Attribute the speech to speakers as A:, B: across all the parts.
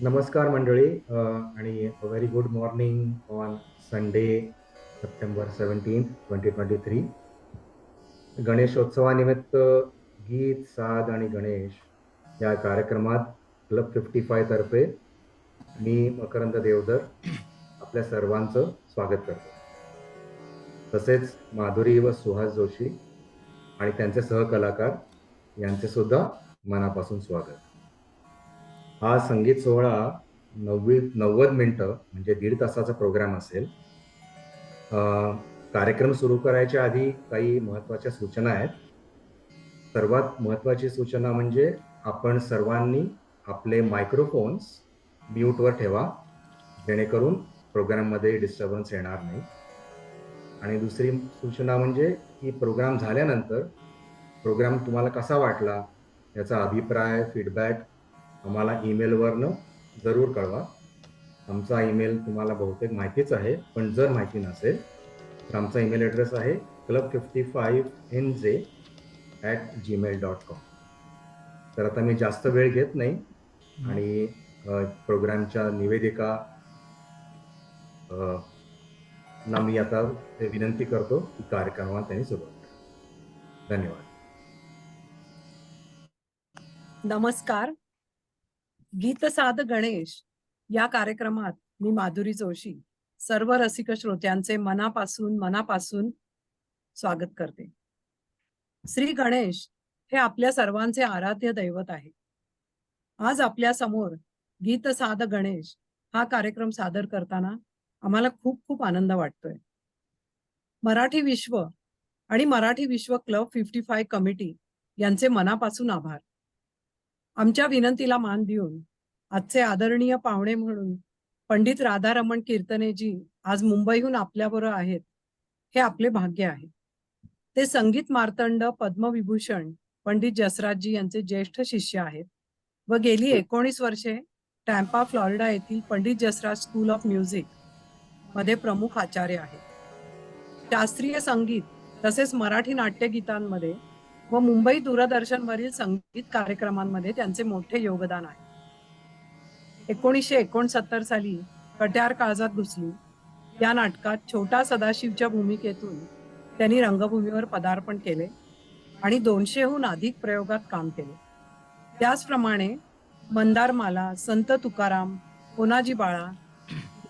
A: नमस्कार मंडळी आणि very good morning on Sunday September 17, 2023. गणेशोत्सवानिमित्त गीत साद आणि गणेश या कार्यक्रमात क्लब 55 तर्फे मी मकरंद देवधर आपल्या सर्वांचं स्वागत करतो. तसेच माधुरी व सुहास जोशी आणि त्यांचे सहकलाकार यांचे सुद्धा मनापासून स्वागत. हा संगीत सोहळा 90 मिनिटं म्हणजे 1.5 तासाचा प्रोग्राम असेल. कार्यक्रम सुरू करायच्या आधी काही महत्वाच्या सूचना आहेत. सर्वात महत्वाची सूचना म्हणजे आपण सर्वांनी आपले मायक्रोफोन्स म्यूटवर ठेवा, जेणेकरून प्रोग्राममध्ये डिस्टर्बन्स येणार नाही. आणि दुसरी सूचना म्हणजे की प्रोग्राम झाल्यानंतर प्रोग्राम तुम्हाला कसा वाटला याचा अभिप्राय, फीडबॅक आम्हाला ईमेलवरनं जरूर कळवा. आमचा ईमेल तुम्हाला बहुतेक माहितीच आहे, पण जर माहिती नसेल तर आमचा ईमेल ॲड्रेस आहे club55nj@gmail.com. तर आता मी जास्त वेळ घेत नाही आणि प्रोग्रामच्या निवेदिका ना मी आता विनंती करतो की कार्यक्रमात त्यांनी सुरुवात करा. धन्यवाद.
B: नमस्कार. गीतसाद गणेश या कार्यक्रमात मी माधुरी जोशी सर्व रसिक श्रोत्यांचे मनापासून स्वागत करते. श्री गणेश हे आपल्या सर्वांचे आराध्य दैवत आहे. आज आपल्या समोर गीतसाद गणेश हा कार्यक्रम सादर करताना आम्हाला खूप खूप आनंद वाटतोय. मराठी विश्व आणि मराठी विश्व क्लब 55 कमिटी यांचे मनापासून आभार. आमच्या विनंतीला मान देऊन आजचे आदरणीय पाहुणे म्हणून पंडित राधारमण कीर्तनेजी आज मुंबईहून आपल्याबरोबर आहेत, हे आपले भाग्य आहे. ते संगीत मार्तंड पद्मविभूषण पंडित जसराजजी यांचे ज्येष्ठ शिष्य आहेत व गेली 19 वर्षे टॅम्पा फ्लॉरिडा येथील Pandit Jasraj school of music मध्ये प्रमुख आचार्य आहेत. शास्त्रीय संगीत तसेच मराठी नाट्यगीतांमध्ये व मुंबई दूरदर्शनवरील संगीत कार्यक्रमांमध्ये त्यांचे मोठे योगदान आहे. 1969 साली कट्यार काळजात घुसली या नाटकात छोटा सदाशिवच्या भूमिकेतून त्यांनी रंगभूमीवर पदार्पण केले आणि 200हून अधिक प्रयोगात काम केले. त्याचप्रमाणे मंदारमाला, संत तुकाराम, कोनाजी बाळा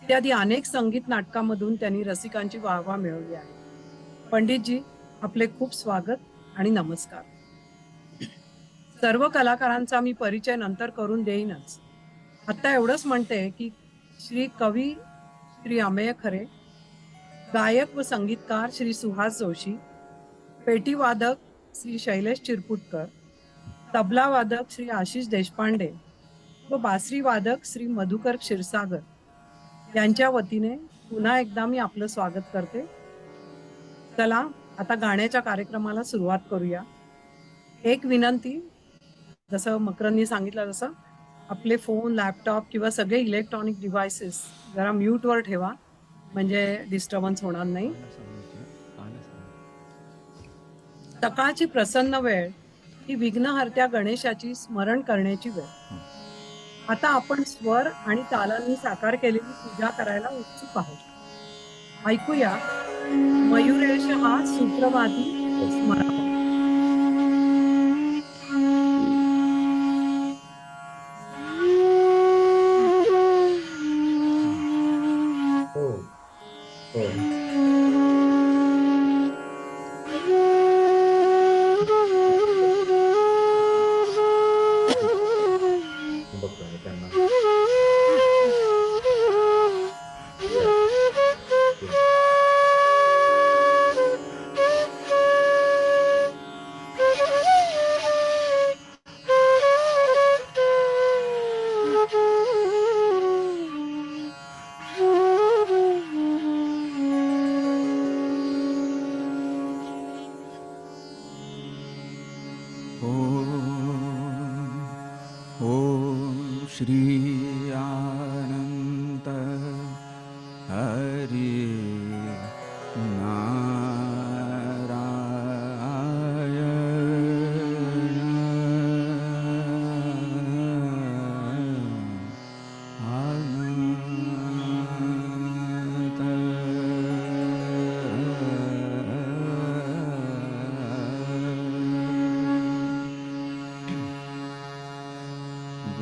B: इत्यादी अनेक संगीत नाटकांमधून त्यांनी रसिकांची वाहवा मिळवली आहे. पंडितजी, आपले खूप स्वागत आणि नमस्कार. सर्व कलाकारांचा मी परिचय नंतर करून देईनच. आता एवढंच म्हणते की श्री कवी श्री अमेय खरे, गायक व संगीतकार श्री सुहास जोशी, पेटीवादक श्री शैलेश चिरपुटकर, तबला वादक श्री आशिष देशपांडे व बासरी वादक श्री मधुकर क्षीरसागर यांच्या वतीने पुन्हा एकदा मी आपलं स्वागत करते. चला आता गाण्याच्या कार्यक्रमाला सुरुवात करूया. एक विनंती, जसं मकरंदनी सांगितलं तसं आपले फोन, लॅपटॉप किंवा सगळे इलेक्ट्रॉनिक डिव्हायसेस जरा म्यूटवर ठेवा, म्हणजे डिस्टर्बन्स होणार नाही. सकाळची प्रसन्न वेळ ही विघ्नहर्त्या गणेशाची स्मरण करण्याची वेळ. आता आपण स्वर आणि तालांनी साकार केलेली पूजा करायला उत्सुक आहोत. ऐकूया मयुरेश हा सुप्रभाती स्मरण.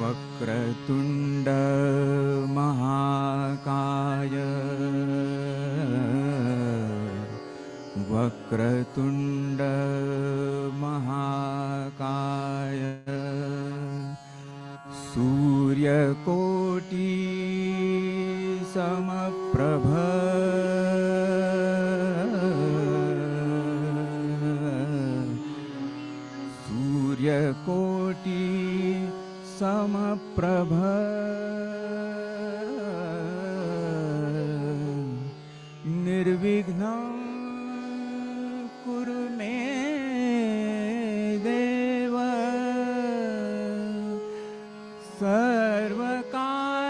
C: वक्रतुंड महाकाय वक्रतुंड महाकाय सूर्यकोटि समप्रभ सूर्यकोटि समप्रभ निर्विघ्नं कुरु मे देव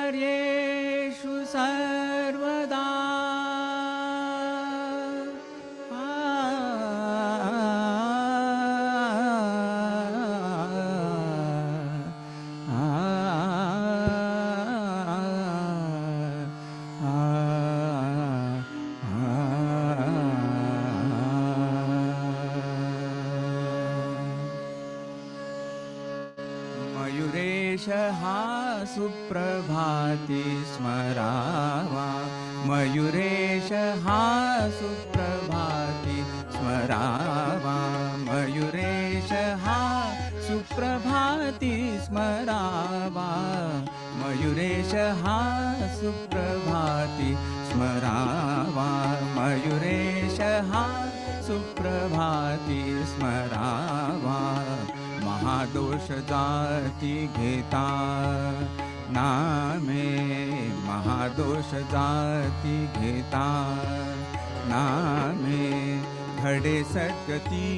C: सर्वकार्येषु सर्वदा मयूरेश हा सुप्रभाती स्मरावा मयूरेश हा सुप्रभाती स्मरावा मयूरेश हा सुप्रभाती स्मरावा मयूरेश हा सुप्रभाती स्मरावा मयूरेश हा सुप्रभाती स्मरावा महादोष जाती घेता नामे महादोष जाती घेता नामे घडे सद्गती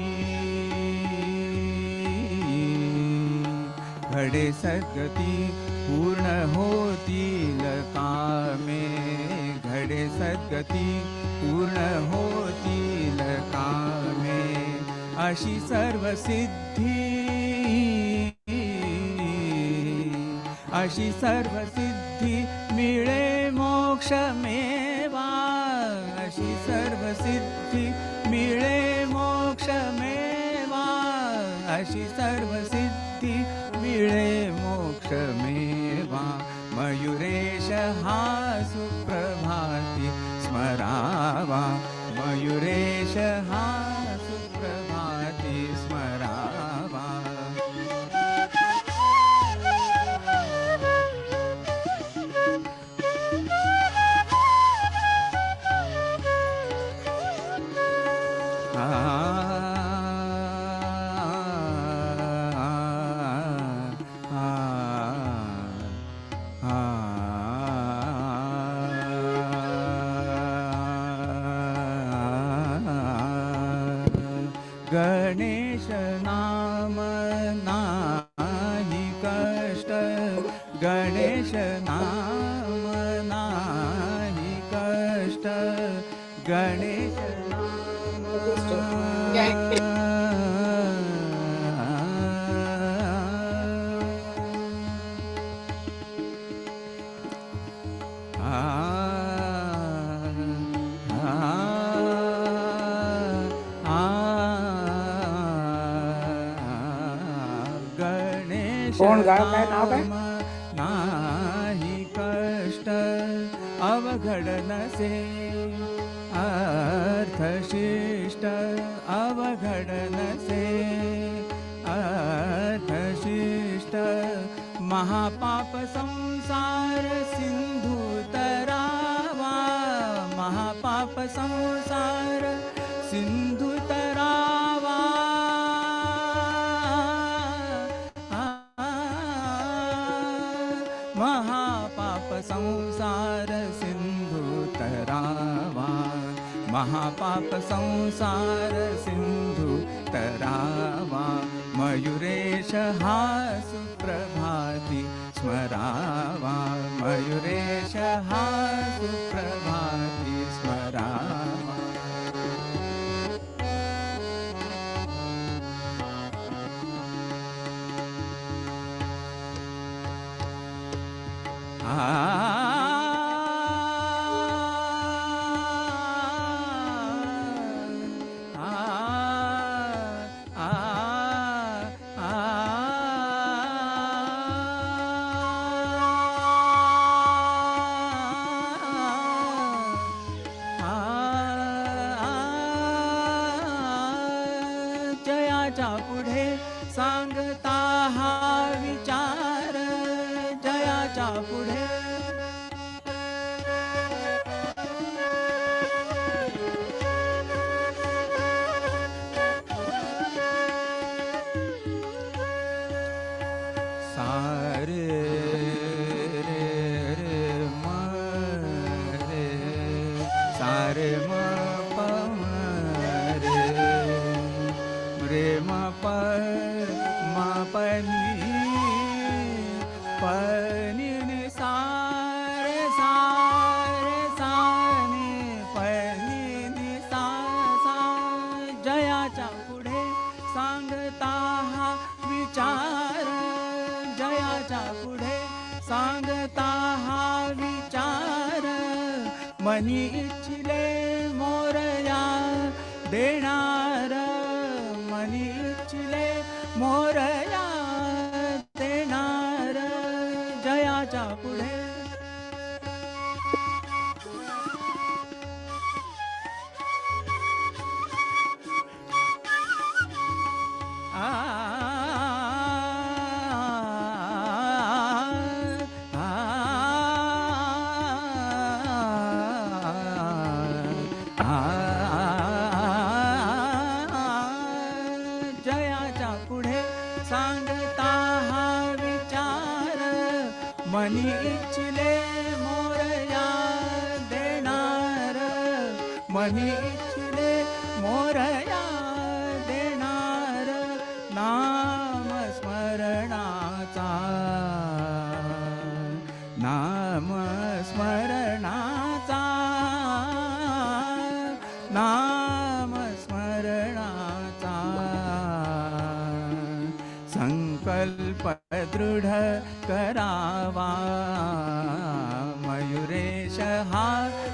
C: घडे सद्गती पूर्ण होतील कामे घडे सद्गती पूर्ण होतील कामे अशी सर्व सिद्धी अशी सर्व सिद्धी मिळे मोक्ष मेवा अशी सर्व सिद्धी मिळे मोक्ष मेवा अशी सर्व सिद्धी मिळे मोक्ष मेवा मयूरेश हा सुप्रभाती स्मरावा मयूरेश हा सुप्रभाती स्मरावा गणेश नाम नाही कष्ट गणेश नाम नाही कष्ट गणेश
D: कोण गाय काय नाव काय
C: नाही कष्ट अवघड नसे अर्थशिष्ट अवघड नसे अर्थशिष्ट महापाप संसार सिंधू तरावा महापाप संसार सिंधू तरावा महापाप संसार सिंधू तरावा महापाप संसार सिंधू तरावा मयूरेश हा सुप्रभाती स्मरावा मयूरेश हा सुप्रभाती स्मरावा सांगता हा विचार जयाच्या पुढे. सारे रे रे म रे सारे म प म रे रे म प म प नि प नि नि सा रे सा रे सा नि प नि नि सा सा जयाच्या पुढे सांगता हा विचार जयाच्या पुढे सांगता हा विचार मनी इच्छिले मोरया देणार मनी इच्छिले मोरया देणार जयाच्या पुढे. जयाच्या पुढे सांगता हा विचार मनी इच्छिले मोरया देणार मनी इच्छिले मोरया देणार नाम स्मरणाचा नाम स्मरणाचा नाम स्मरणाचा संकल्प दृढ करावा मयुरेश हा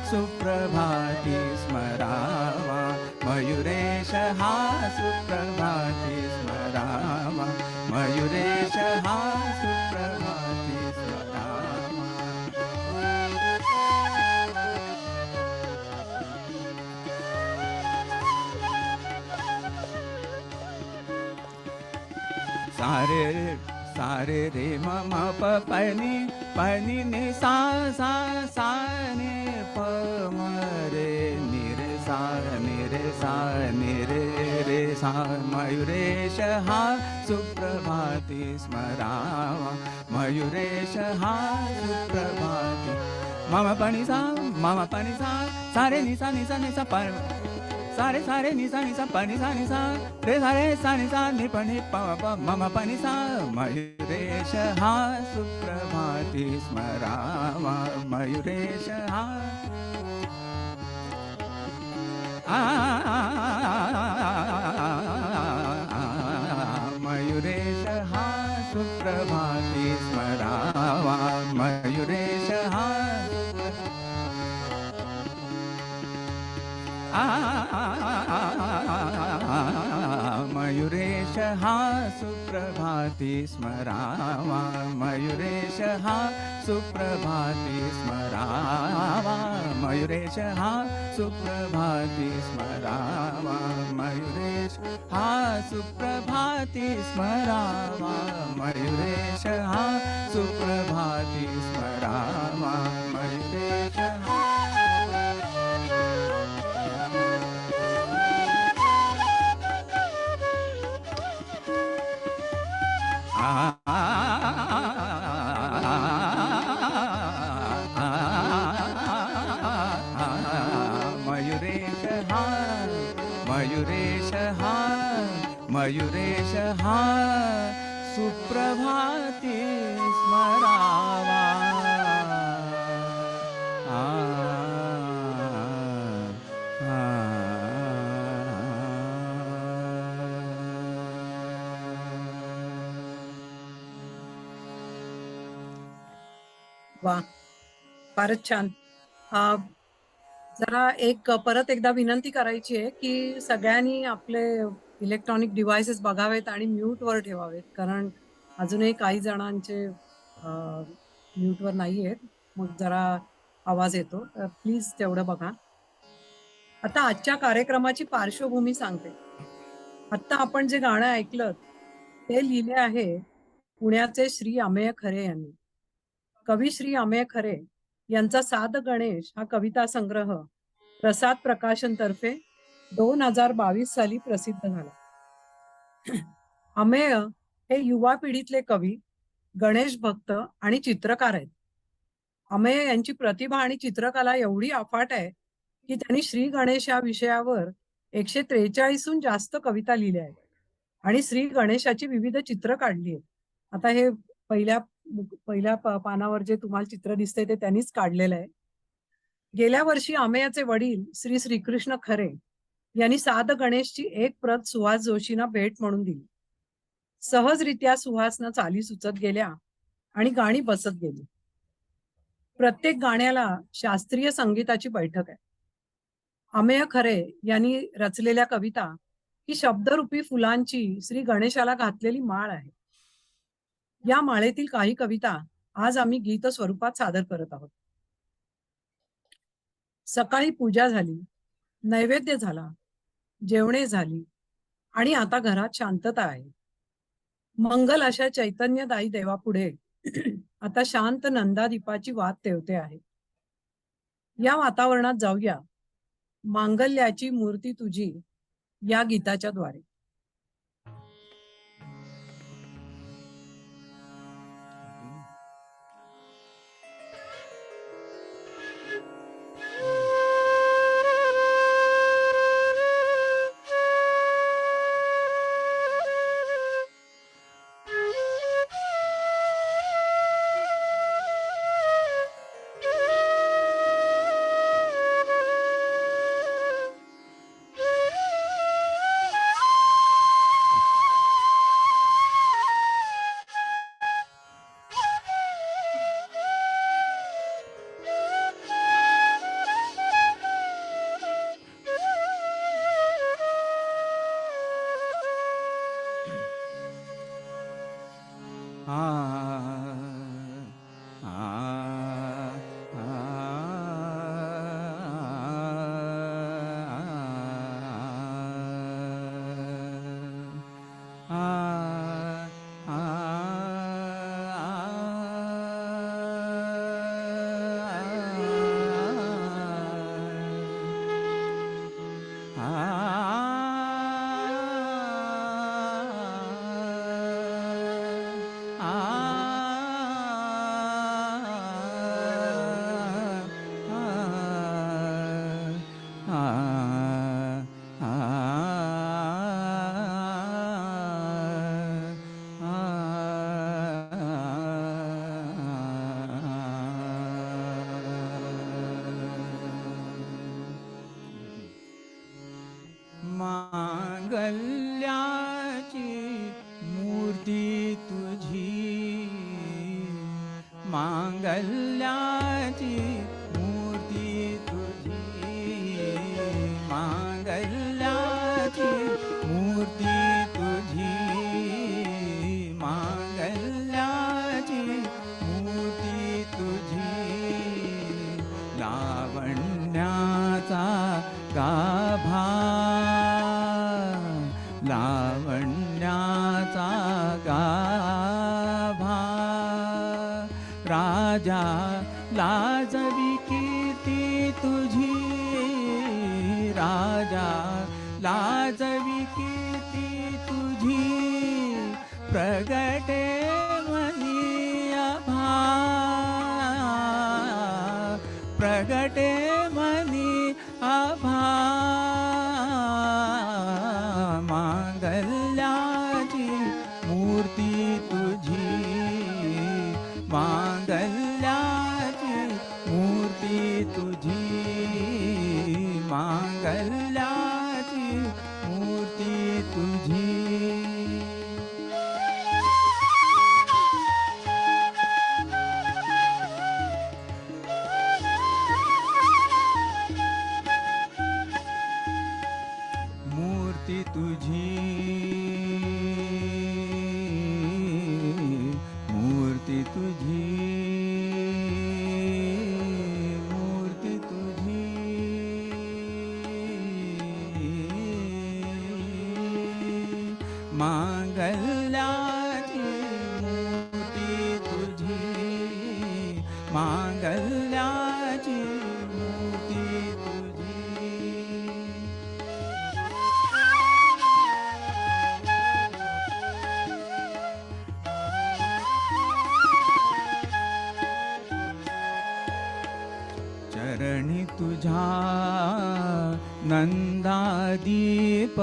C: सुप्रभाती स्मरावा मयुरेश हा सुप्रभाती स्मरावा मयुरेश हा सुप्रभाती स्मरावा. सारे सारे रे म म प पनी पनी नि सा सा सा नि प म रे नि रे सा नि रे रे सा मयुरेश हा सुप्रभाती स्मरावा मयुरेश हा सुप्रभाती. मम पनी सा सारे नि सा प सारे सारे नि सा प नि सा रे सारे सा नि प प मम प नि सा मयुरेश हा सुप्रभाती स्मरावा मयुरेश हा मयुरेश हा सुप्रभाती स्मरावा मयुरेश हा मयुरेश हा सुप्रभाती स्मरावा मयुरेश हा सुप्रभाती स्मरावा मयुरेश हा सुप्रभाती स्मरावा मयुरेश हा सुप्रभाती स्मरावा मयुरेश हा सुप्रभाती स्मरावा मयुरेश हा मयुरेश हा मयुरेश हा मयुरेश हा सुप्रभाती स्मरावा.
B: वा, फारच छान. जरा परत एकदा विनंती करायची आहे की सगळ्यांनी आपले इलेक्ट्रॉनिक डिव्हाइसेस बघावेत आणि म्यूटवर ठेवावेत, कारण अजूनही काही जणांचे म्यूटवर नाही आहेत, मग जरा आवाज येतो, तर प्लीज तेवढं बघा. आता आजच्या कार्यक्रमाची पार्श्वभूमी सांगते. आत्ता आपण जे गाणं ऐकलं ते लिहिले आहे पुण्याचे श्री अमेय खरे यांनी. कवी श्री अमेय खरे यांचा साद गणेश हा कविता संग्रह प्रसाद प्रकाशन तर्फे 2022 साली प्रसिद्ध झाला. अमेय हे युवा पिढीतले कवी, गणेश भक्त आणि चित्रकार आहेत. अमेय यांची प्रतिभा आणि चित्रकला एवढी अफाट आहे की त्यांनी श्री गणेश या विषयावर 143हून जास्त कविता लिहिल्या आहेत आणि श्री गणेशाची विविध चित्र काढली आहेत. आता हे पहिल्या पहिल्या पानावर जे तुम्हाला चित्र दिसतंय ते त्यांनीच काढलेलं आहे. गेल्या वर्षी अमेयाचे वडील श्री श्रीकृष्ण खरे यांनी साद गणेशची एक प्रत सुहास जोशींना भेट म्हणून दिली. सहजरित्या सुहासना चाली सुचत गेल्या आणि गाणी बसत गेली. प्रत्येक गाण्याला शास्त्रीय संगीताची बैठक आहे. अमेय खरे यांनी रचलेल्या कविता ही शब्दरूपी फुलांची श्री गणेशाला घातलेली माळ आहे. या माळेतील काही कविता आज आम्ही गीत स्वरूपात सादर करत आहोत. सकाळी पूजा झाली, नैवेद्य झाला, जेवणे झाली आणि आता घरात शांतता आहे. मंगल अशा चैतन्यदायी देवापुढे आता शांत नंदादीपाची वात तेवते आहे. या वातावरणात जाऊया मांगल्याची मूर्ती तुझी या गीताच्या द्वारे.
C: मांगल्याची मूर्ती तुझी, मांगल्याची मूर्ती तुझी, मांगल्याची मूर्ती तुझी, मांगल्याची मूर्ती तुझी, लावण्याचा गाभा, लावण्याचा गाभा, राजा लाजवी कीर्ती तुझी, राजा लाजवी कीर्ती तुझी, प्रगटे मनी आभा, प्रगटे मनी आभा, मांगल्याची मूर्ती तुझी, मांगल्याची मूर्ती तुझी, मांगल्याची मूर्ती तुझी. मांगल्याची मूर्ती तुझी. चरणी तुझ्या नंदादीप,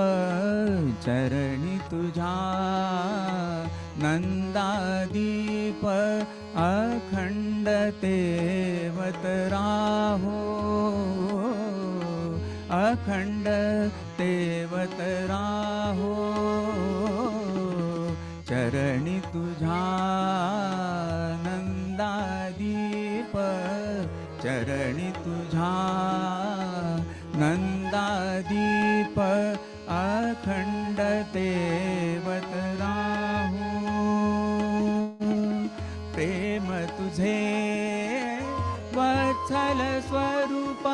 C: चरणी तुझ्या नंदादीप, अखंड तेवत राहो, अखंड तेवत राहो. चरणी तुझ्या नंदादीप, चरणी तुझ्या नंदादीप, अखंड तेवत राहो. प्रेम तुझे वत्सल स्वरूप,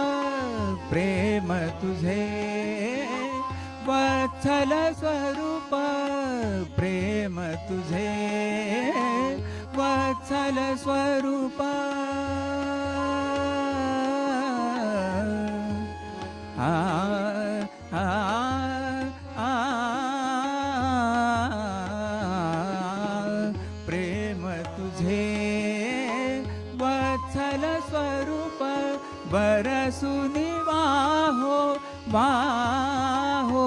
C: प्रेम तुझे वत्सल स्वरूप, प्रेम तुझे वत्सल स्वरूप. आ आ आ प्रेम तुझे वत्सल स्वरूप, बरसुनी वाहो वाहो.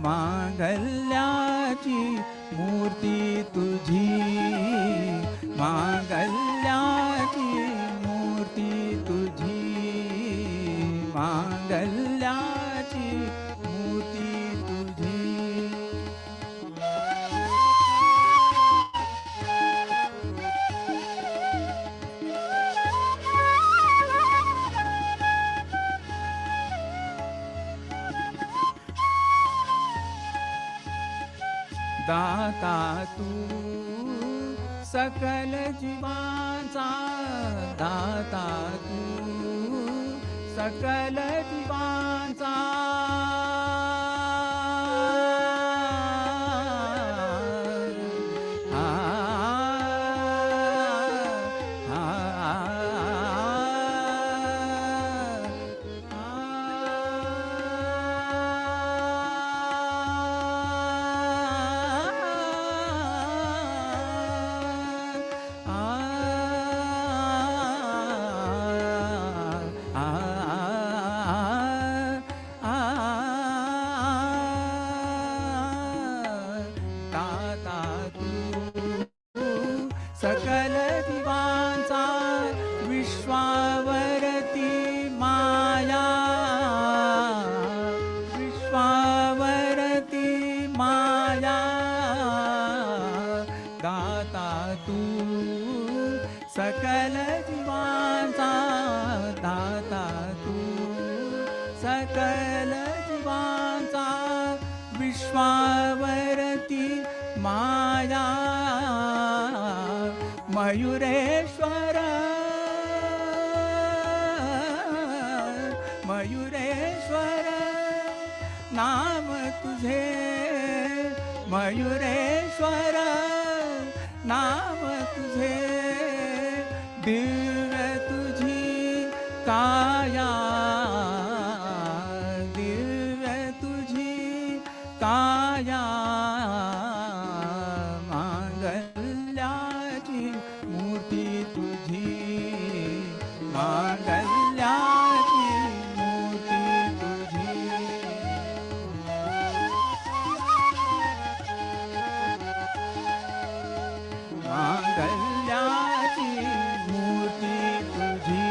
C: मांगल्याची मूर्ती तुझी, मांगल्याची मूर्ती तुझी, मांगल्याची मूर्ती तुझी. दाता तू सकल जीवांचा, दाता तू सकल जीवांचा. आ आ सकल दिवांचा विश्वावरती माया, विश्वावरती माया. दाता तू सकल दिवांचा, दाता तू सकल दिवांचा, विश्वावरती माया. मयुरेश्वर, मयुरेश्वर नाम तुझे, मयुरेश्वर नाम तुझे. दिव्य तुझी काया, दिव्य तुझी काया. मांगल्याची मूर्ती तुझी, मांगल्याची मूर्ती तुझी. मांगल्याची मूर्ती तुझी.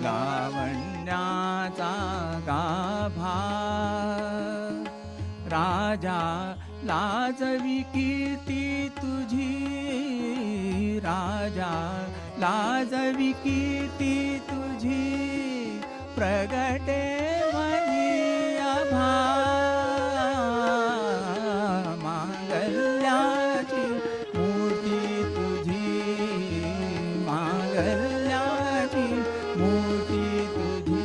C: लावण्याचा गाभा राजा लाजवी कीर्ती तुझी, राजा लाजवी कीर्ती तुझी. प्रगटे मनी आभा, मांगल्याची मूर्ती तुझी, मांगल्याची मूर्ती तुझी,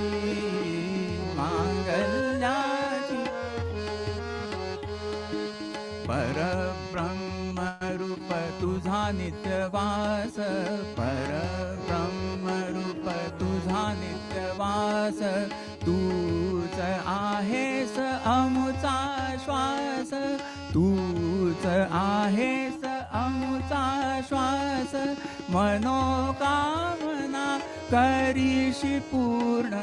C: मांगल्याची. परब्रह्म रूप तुझा नित्यवास परब्रह्मरूप तुझा नित्यवास तूच आहेस अमुचा श्वास तूच आहेस अमुचा श्वास मनोकामना करीशी पूर्ण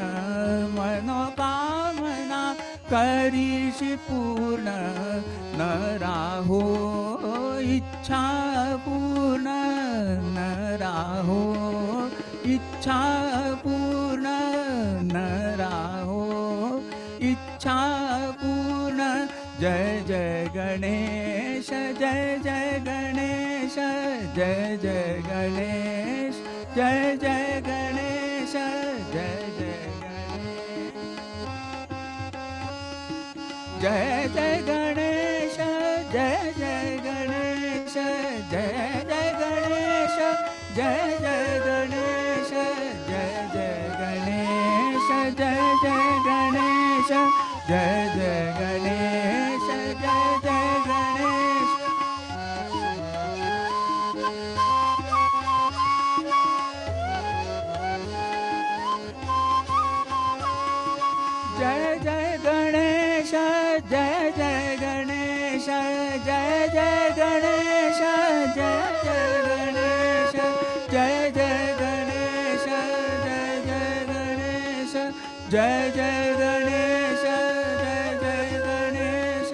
C: मनोकामना करीशी पूर्ण न राहो इच्छा पूर्ण न राहो इच्छा पूर्ण न राहो इच्छा पूर्ण जय जय गणेश जय जय गणेश जय जय गणेश जय जय गणेश जय जय जय जय गणेश जय जय गणेश जय जय गणेश जय जय गणेश जय जय गणेश जय जय गणेश जय जय गणेश जय जय गणेश जय जय गणेश जय जय गणेश जय जय गणेश जय जय गणेश जय जय गणेश जय जय गणेश जय जय गणेश जय जय गणेश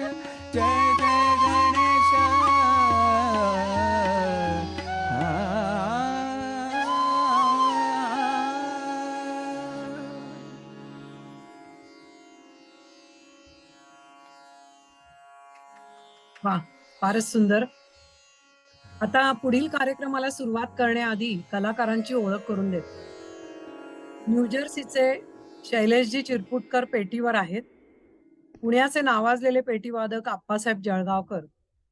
C: जय जय गणेश
B: वा, फारच सुंदर. आता पुढील कार्यक्रमाला सुरुवात करण्याआधी कलाकारांची ओळख करून देतो. न्यूजर्सीचे शैलेशजी चिरपुटकर पेटीवर आहेत. पुण्याचे नावाजलेले पेटीवादक आप्पासाहेब जळगावकर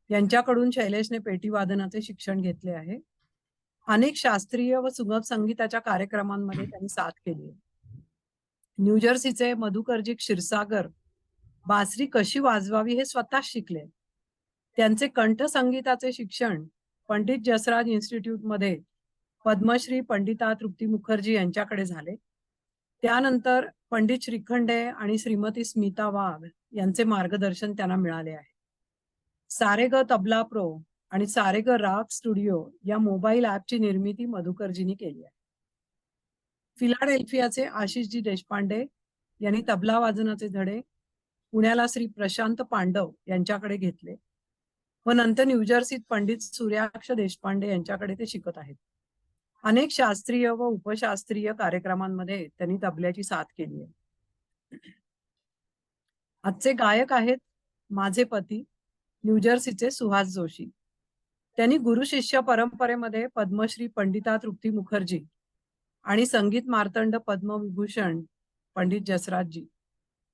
B: यांच्याकडून शैलेशने पेटीवादनाचे शिक्षण घेतले आहे. अनेक शास्त्रीय व सुगम संगीताच्या कार्यक्रमांमध्ये त्यांनी साथ केली आहे. न्यूजर्सीचे मधुकरजी क्षीरसागर बासरी कशी वाजवावी हे स्वतः शिकले. त्यांचे कंठ संगीताचे शिक्षण पंडित जसराज इन्स्टिट्यूटमध्ये पद्मश्री पंडिता तृप्ती मुखर्जी यांच्याकडे झाले. त्यानंतर पंडित श्रीखंडे आणि श्रीमती स्मिता वाघ यांचे मार्गदर्शन त्यांना मिळाले आहे. सारेग तबला प्रो आणि सारेग राग स्टुडिओ या मोबाईल ॲपची निर्मिती मधुकरजींनी केली आहे. फिलाडेल्फियाचे आशिषजी देशपांडे यांनी तबला वादनाचे धडे पुण्याला श्री प्रशांत पांडव यांच्याकडे घेतले व नंतर न्यूजर्सीत पंडित सूर्याक्ष देशपांडे यांच्याकडे ते शिकत आहेत. अनेक शास्त्रीय व उपशास्त्रीय कार्यक्रमांमध्ये त्यांनी तबल्याची साथ केली आहे. आजचे गायक आहेत माझे पती न्यूजर्सीचे सुहास जोशी. त्यांनी गुरु शिष्य परंपरेमध्ये पद्मश्री पंडिता तृप्ती मुखर्जी आणि संगीत मार्तंड पद्मविभूषण पंडित जसराजजी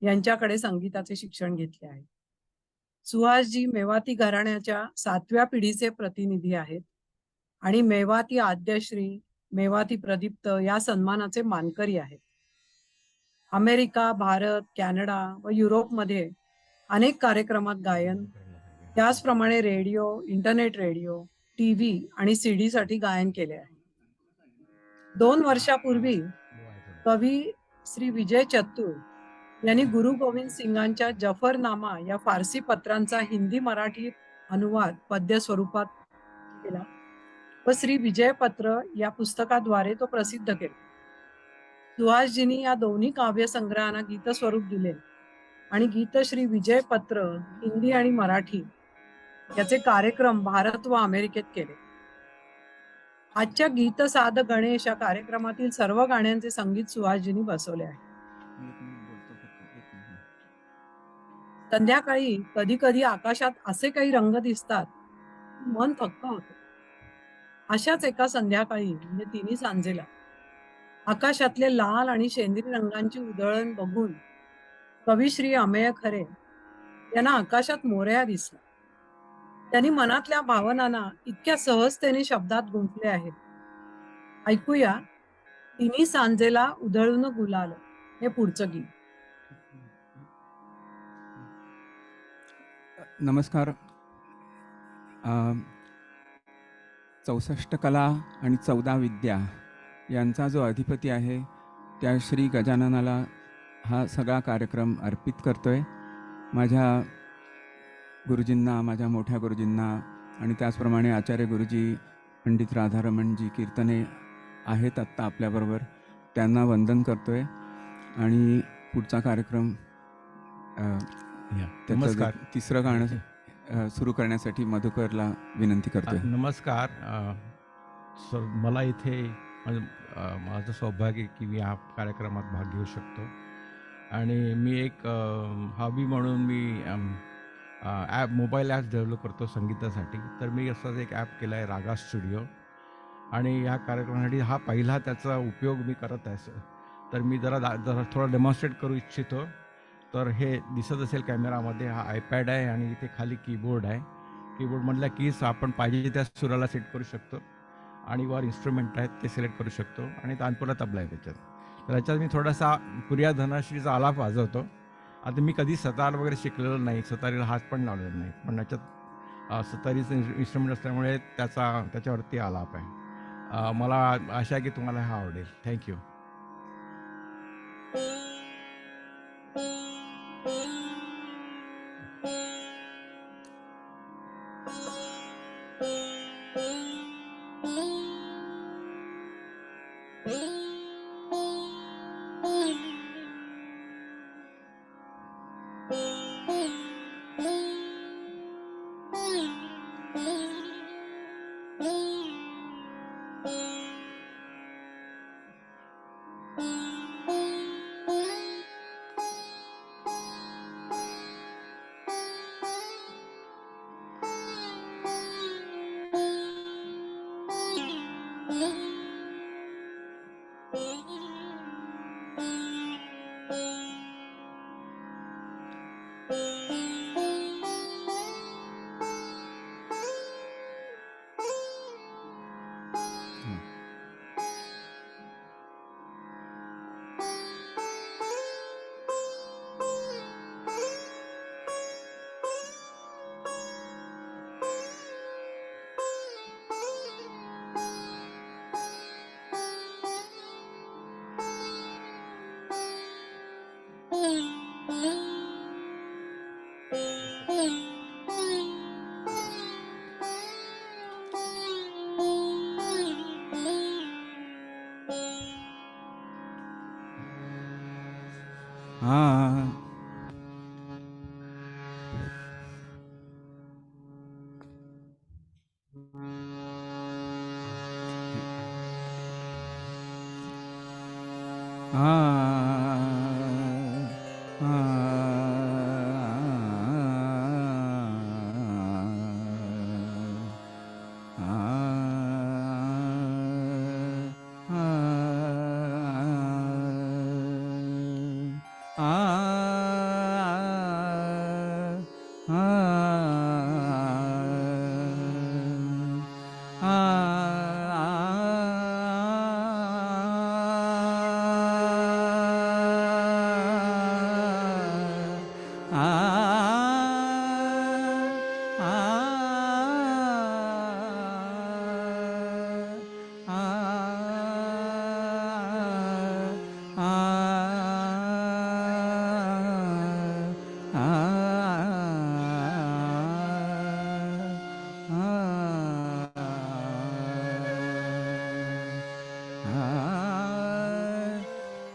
B: यांच्याकडे संगीताचे शिक्षण घेतले आहे. सुहासजी मेवाती घराण्याच्या 7व्या पिढीचे प्रतिनिधी आहेत आणि मेवाती आद्यश्री मेवाती प्रदीप्त या सन्मानाचे मानकरी आहेत. अमेरिका, भारत, कॅनडा व युरोपमध्ये अनेक कार्यक्रमात गायन, त्याचप्रमाणे रेडिओ, इंटरनेट रेडिओ, टीव्ही आणि सीडी साठी गायन केले आहे. 2 वर्षापूर्वी कवी श्री विजय चत्तूर यांनी गुरु गोविंद सिंगांच्या जफरनामा या फारसी पत्रांचा हिंदी मराठी अनुवाद पद्य स्वरूपात केला व श्री विजय पत्र या पुस्तकाद्वारे तो प्रसिद्ध केला. सुहासजींनी या दोन्ही काव्य संग्रहांना गीत स्वरूप दिले आणि गीत श्री विजय पत्र हिंदी आणि मराठी याचे कार्यक्रम भारत व अमेरिकेत केले. आजच्या गीत साध गणेश या कार्यक्रमातील सर्व गाण्यांचे संगीत सुहासजींनी बसवले आहे. संध्याकाळी कधी कधी आकाशात असे काही रंग दिसतात मन थक्क होते. अशाच एका संध्याकाळी म्हणजे तिन्ही सांजेला आकाशातले लाल आणि शेंदरी रंगांची उधळण बघून कवी श्री अमेय खरे यांना आकाशात मोरया दिसला. त्यांनी मनातल्या भावनांना इतक्या सहजतेने शब्दात गुंफले आहेत. ऐकूया तिन्ही सांजेला उधळून गुलाल हे पुढचं गीत.
C: नमस्कार. 64 कला आणि 14 विद्या यांचा जो अधिपती आहे त्या श्री गजाननाला हा सगळा कार्यक्रम अर्पित करतोय. माझ्या गुरुजींना, माझ्या मोठ्या गुरुजींना आणि त्याचप्रमाणे आचार्य गुरुजी पंडित राधारमणजी कीर्तने आहेत आत्ता आपल्याबरोबर, त्यांना वंदन करतोय. आणि पुढचा कार्यक्रम त्याचं
E: नमस्कार.
C: तिसरं गाणं सुरू करण्यासाठी मधुकरला विनंती करतोय.
E: नमस्कार. सर, मला इथे माझं सौभाग्य आहे की मी या कार्यक्रमात भाग घेऊ शकतो. आणि मी एक हॉबी म्हणून मी मोबाईल ॲप डेव्हलप करतो संगीतासाठी. तर मी असाच एक ॲप केला आहे, रागा स्टुडिओ. आणि ह्या कार्यक्रमासाठी हा पहिला त्याचा उपयोग मी करत आहे. तर मी जरा थोडा डेमॉन्स्ट्रेट करू इच्छितो. तर हे दिसत असेल कॅमेरामध्ये, हा आयपॅड आहे आणि इथे खाली कीबोर्ड आहे. कीबोर्डमधल्या कीज आपण पाहिजे त्या सुराला सेट करू शकतो आणि वर इन्स्ट्रुमेंट आहेत ते सिलेक्ट करू शकतो आणि तानपुरा तबला आहे त्याच्यात. तर त्याच्यात मी थोडासा पुरिया धनाश्रीचा आलाप वाजवतो. आता मी कधी सतार वगैरे शिकलेलो नाही, सतारीला हात पण लावलेला नाही, पण त्याच्यात सतारीचं इन्स्ट्रुमेंट असल्यामुळे त्याच्यावरती आलाप आहे. मला आशा आहे की तुम्हाला हा आवडेल. थँक्यू.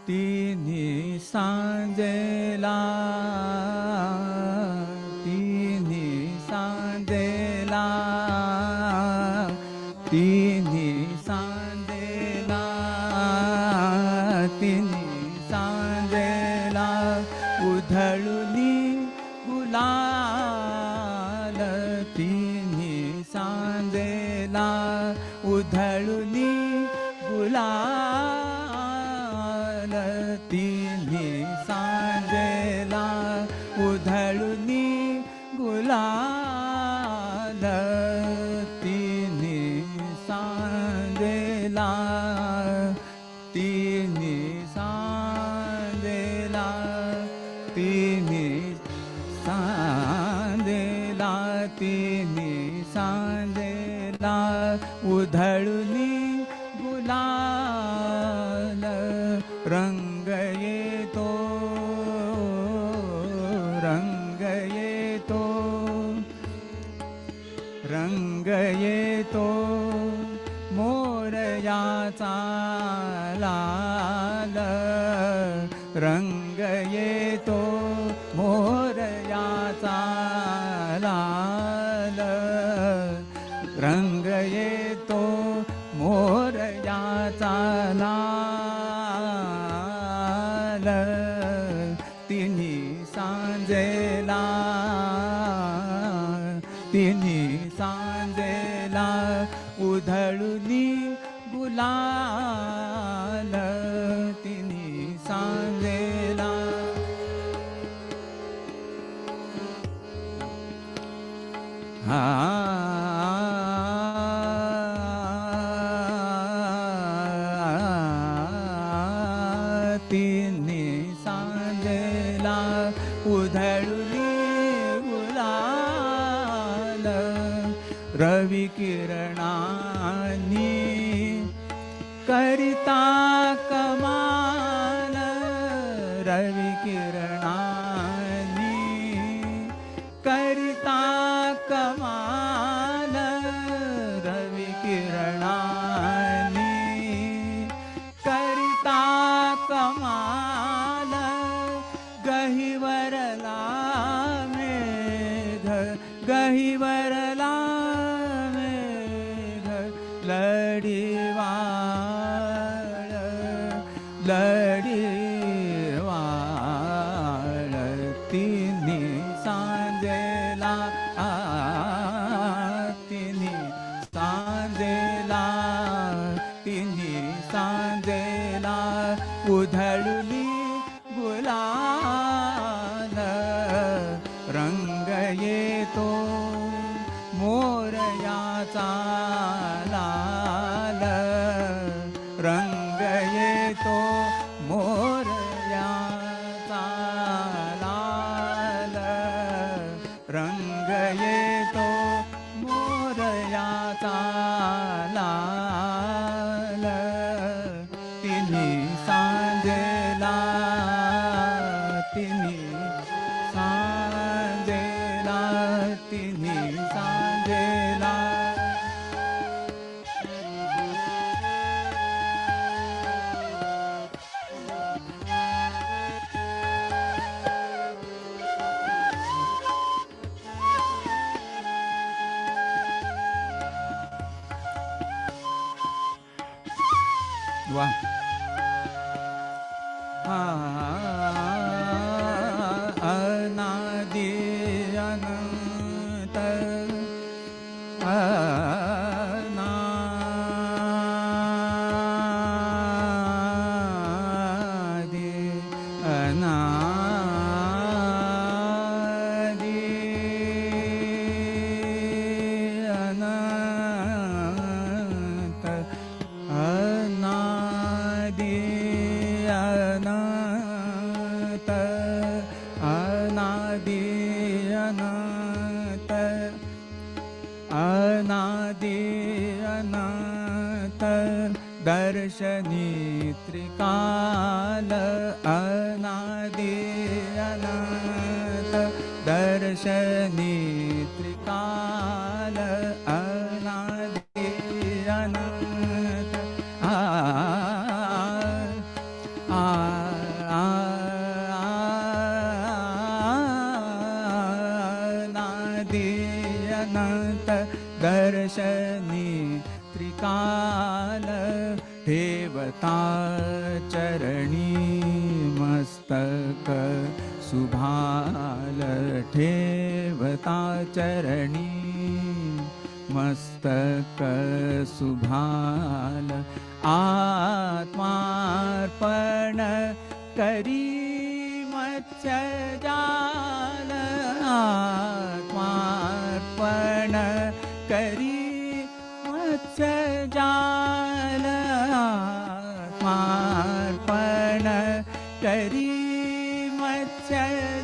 C: तिन्ही सांजेला, तिन्ही सांजेला, तिन्ही सांजेला, तिन्ही सांजेला उधळुनी गुलाल, तिन्ही सांजेला उधळुनी गुलाल, तिन्ही सांजेला उधळुनी गुलाल, तिन्ही सांजेला, तिन्ही सांजेला, तिन्ही सांजेला, तिन्ही सांजेला. उधळुनी गुलाल रंग येतो रंग येतो रंग येतो मोरयाचा लाल रंग येतो मोरयाचा लाल रंग येतो मोरयाचा लाल तिन्ही सांजेला तिन्ही सांजेला उधळुनी गुलाल तिन्ही सांजेला तिन्ही सांजेला उधळुनी गुलाल रवी किरणानी करिता कमाल रवी किरणानी करिता कमाल रवी किरणानी करिता कमाल गहिवरला मेघ गहिवरला मेघ लढीवाळ लढीवाळ तिन्ही सांजेला तिन्ही सांजेला तिन्ही सांजेला उधळुनी गुलाल रंग येतो मोरयाचा लाल रंग येतो मोरयाचा लाल रंग येतो मोरयाचा लाल तिन्ही सांजेला तिन्ही सांजेला तिन्ही सांजेला वा अनादि अनंत अनादि अनादि अनंत अनादि अनंत अनादि अनंत अनादि अनंत दर्शनी त्रिकाल अनादि अनंत दर्शनी त्रिकाल अनादि अनंत अनादि अनंत दर्शनी त्रिकाल ठेवता चरणी मस्तक सुभाल ठेवता चरणी मस्तक सुभाल आत्मार्पण करी मत्स्य जाल आत्मार्पण करी मत्स्य जाल आत्मार्पण करी मत्स्य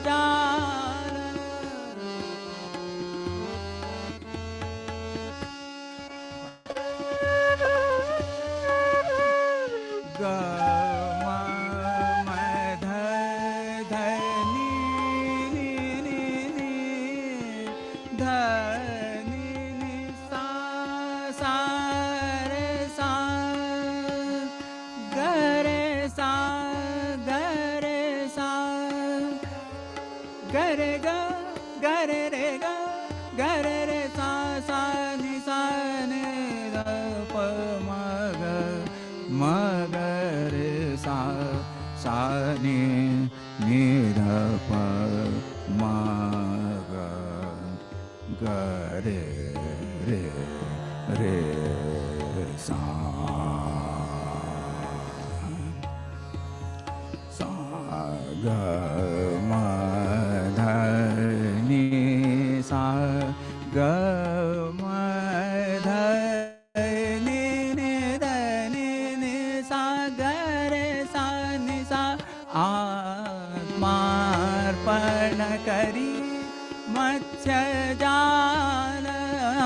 C: जाल सा रे सा ग रे सा ग रे सा ग रे ग ग रे रे ग ग रे रे सा सा नि ध प म ग रे सा सा नि ध प म ग रे रे रे सा सा ग म ध नि सा ग म ध नि नि ध नि नि सा ग रे सा नि सा आत्मार्पण करी मत्स्य जाल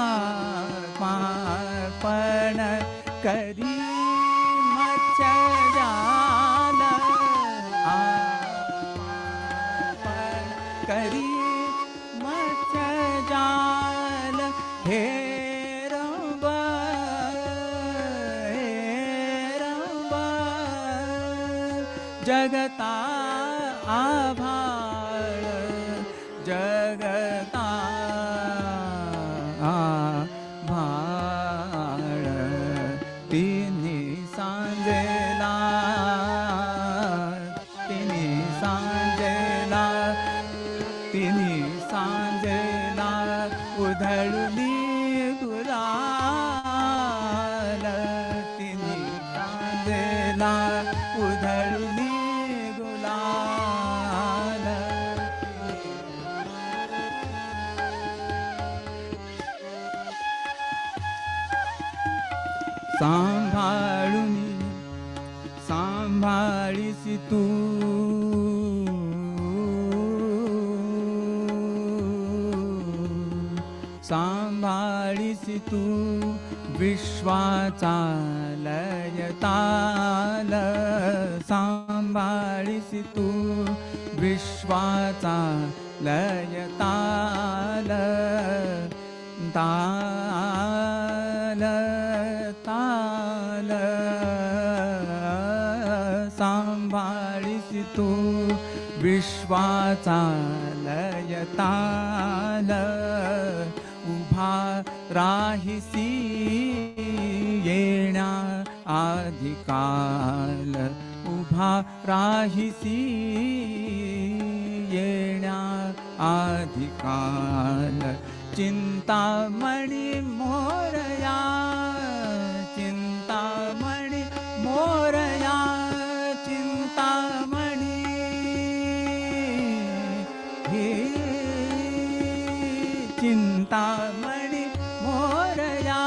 C: आत्मार्पण करी मत्स्य जाल आत्मार्पण करी मत्स्य जाल हे रंब जगता आभाळ जगता आभाळ तिन्ही सांजेला तिन्ही सांजेला तिन्ही सांजेला उधळली गुलाल तिन्ही सांजेला उधळली गुलाल सांभाळून सांभाळीसी तू सांभाळीसी तू विश्वाचा लयताल सांभाळीसी तू विश्वाचा लयताल ताल ताल सांभाळीसी तू विश्वाचा लयताल उभा राहिसी येण्या आधिकाल उभा राहिसी येण्या आधिकाल चिंतामणी मोरया चिंतामणी मोरया चिंतामणी हे चिंतामणी मोरया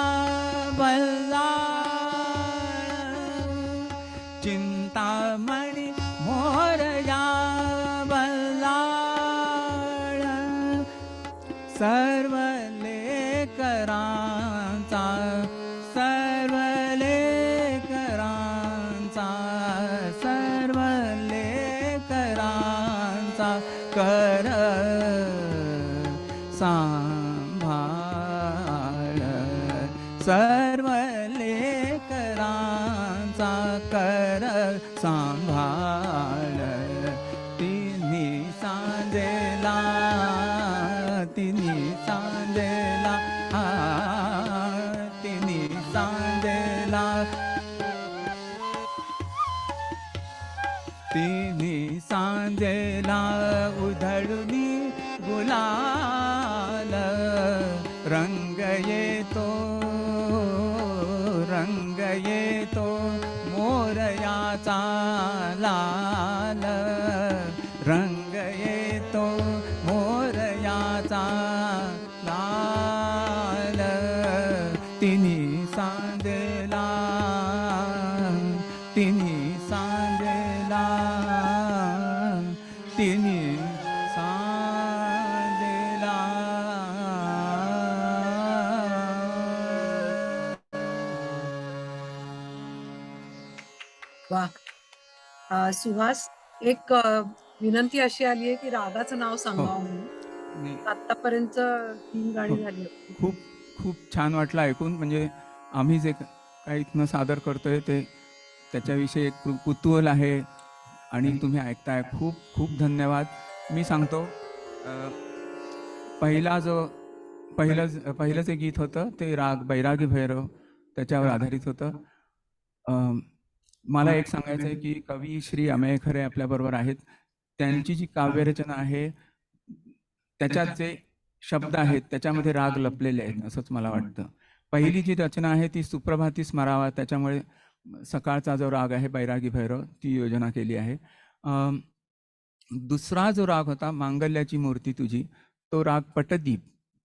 C: बल्लाळ चिंतामणी मोरया बल्लाळ सर्व लेकरांचा सर्व लेकरांचा सर्व लेकरांचा कर सांभाळ सर्व लेकरांचा कर सांभाळ तिन्ही सांजेला तिन्ही सांजेला तिन्ही सांजेला तिन्ही सांजेला उधळुनी गुलाल रंग येतो मोरयाचा लाल रंग येतो मोरयाचा लाल तिन्ही सांजेला तिन्ही सांजेला तिन्ही सांजेला
B: वा. सुहास, एक विनंती अशी आली आहे की रागाचं नाव सांगावं म्हणून.
C: नाही,
B: आतापर्यंत 3 गाणी झाली होती.
C: खूप खूप छान वाटलं ऐकून. म्हणजे आम्ही जे काही इथनं सादर करतोय ते त्याच्याविषयी एक कुतूहल आहे आणि तुम्ही ऐकताय. खूप खूप धन्यवाद. मी सांगतो, पहिलं जे गीत होतं ते राग बैरागी भैरव त्याच्यावर आधारित होतं. मला एक सांगायचं आहे की कवी श्री अमेय खरे आपल्याबरोबर आहेत. त्यांची जी काव्यरचना आहे त्याच्यात जे शब्द आहेत त्याच्यामध्ये राग लपलेले आहेत असंच मला वाटतं. पहिली जी रचना आहे ती सुप्रभाती स्मरावा, त्याच्यामुळे सकाळचा जो राग आहे बैरागी भैरव ती योजना केली आहे. दुसरा जो राग होता मांगल्याची मूर्ती तुझी, तो राग पटदीप,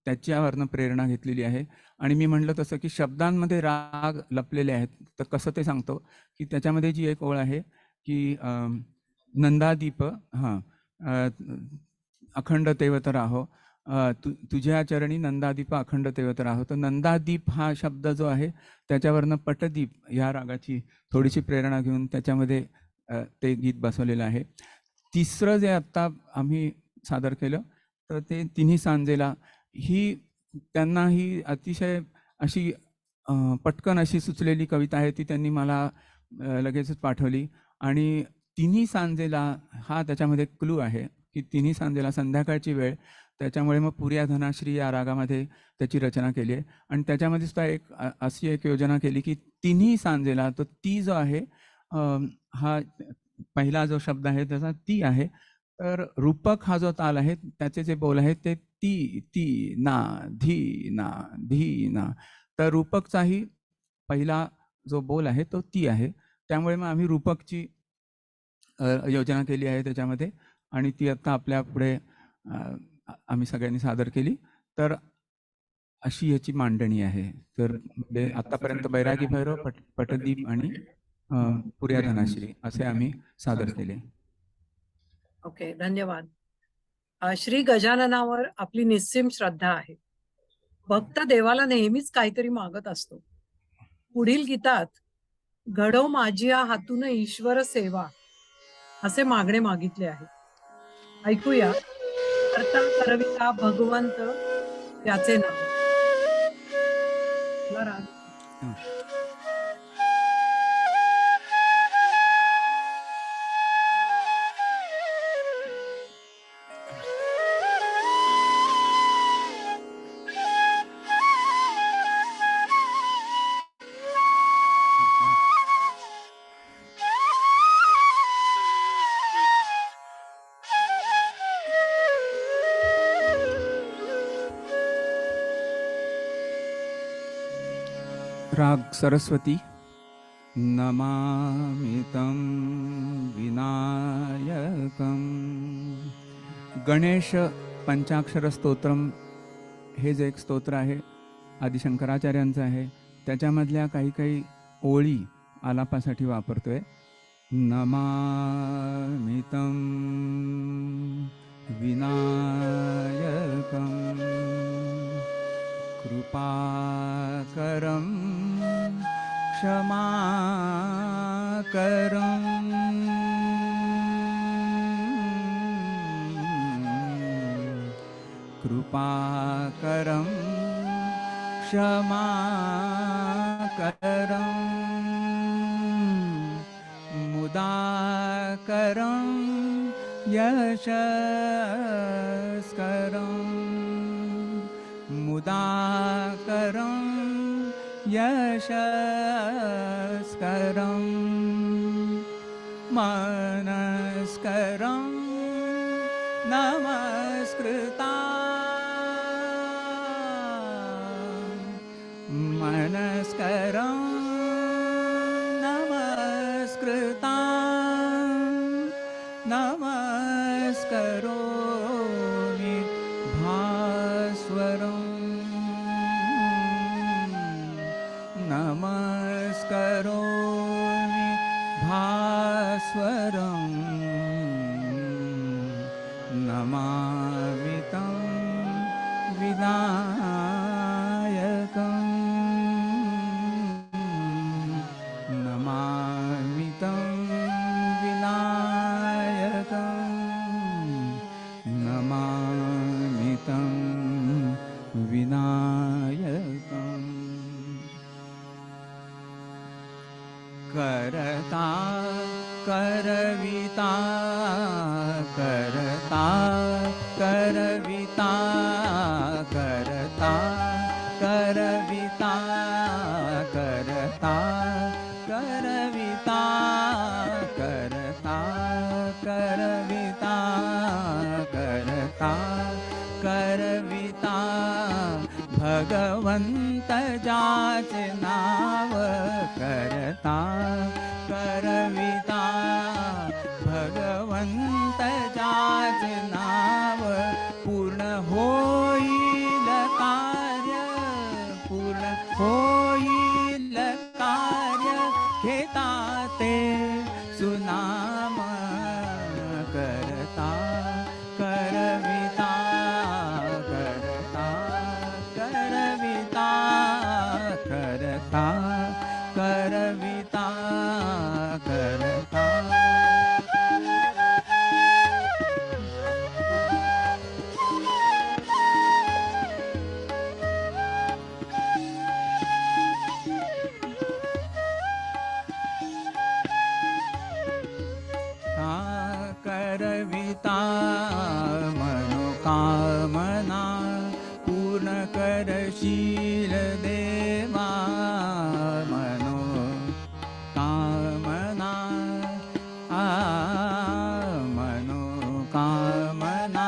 C: त्याच्यावरनं प्रेरणा घेतलेली आहे. आणि मी म्हटलं तसं की शब्दांमध्ये राग लपलेले आहेत. तर कसं ते सांगतो की त्याच्यामध्ये जी एक ओळ आहे की नंदादीप, अखंड तेवत राहो, तुझ्या चरणी नंदादीप अखंड तेवत राहो. तर नंदादीप हा शब्द जो आहे त्याच्यावरनं पटदीप ह्या रागाची थोडीशी प्रेरणा घेऊन त्याच्यामध्ये ते गीत बसवलेलं आहे. तिसरं जे आत्ता आम्ही सादर केलं तर ते तिन्ही सांजेला, ही त्यांना ही अतिशय अशी पटकन अशी सुचलेली कविता आहे. ती त्यांनी मला लगेचच पाठवली. आणि तिन्ही सांजेला हा त्याच्यामध्ये क्लू आहे की तिन्ही सांजेला संध्याकाळची वेळ, त्याच्यामुळे मग पुर्या धनाश्री या रागामध्ये त्याची रचना केली आहे. आणि त्याच्यामध्ये सुद्धा एक अशी एक योजना केली की तिन्ही सांजेला, तो ती जो आहे हा पहिला जो शब्द आहे त्याचा ती आहे. तर रूपक हा जो ताल आहे त्याचे जे बोल आहेत ते ती ती ना धी ना धी ना. तर रूपकचाही पहिला जो बोल आहे तो ती आहे. त्यामुळे मग आम्ही रूपकची योजना केली आहे त्याच्यामध्ये, आणि ती आता आपल्या पुढे आम्ही सगळ्यांनी सादर केली. तर अशी याची मांडणी आहे. तर म्हणजे आतापर्यंत बैरागी भैरव, पटदीप आणि पुर्या धनाश्री असे आम्ही सादर केले.
B: ओके, धन्यवाद. श्री गजाननावर आपली निस्सीम श्रद्धा आहे. भक्त देवाला नेहमीच काहीतरी मागत असतो. पुढील गीतात घडो माझिया हातून ईश्वर सेवा असे मागणे मागितले आहे. ऐकूया. करता करविता भगवंत याचे नाव. तुला राग?
C: राग सरस्वती. नमामि तं विनायकं. गणेश पंचाक्षर स्तोत्रम हे जे एक स्तोत्र आहे आदिशंकराचार्यांचं आहे, त्याच्यामधल्या काही काही ओळी आलापासाठी वापरतोय. नमामि तं विनायकं कृपाकरं क्षमाकरं कृपाकरं क्षमाकरं मुदाकरं यशस्करं मुदाकरं यशस्करं मनस्करं नमस्कृता मनस्करं नमस्कृता नमस्करोमि भास्वरं नमस्करोमि भास्वरं नमामि तं विनायकं नमामि तं विनायकं नमामि तं विनायकं. करता करविता करता करविता करता करविता करता करविता करता करविता करता करविता भगवंत जाचे नाव करता करविता भगवंत जाचे नाव पूर्ण होईल कार्य पूर्ण होईल कार्य घेता ते सुनाम करता करविता करता करविता करता करविता करता करविता मनोकामना पूर्ण करशील देवा मनोकामना मनोकामना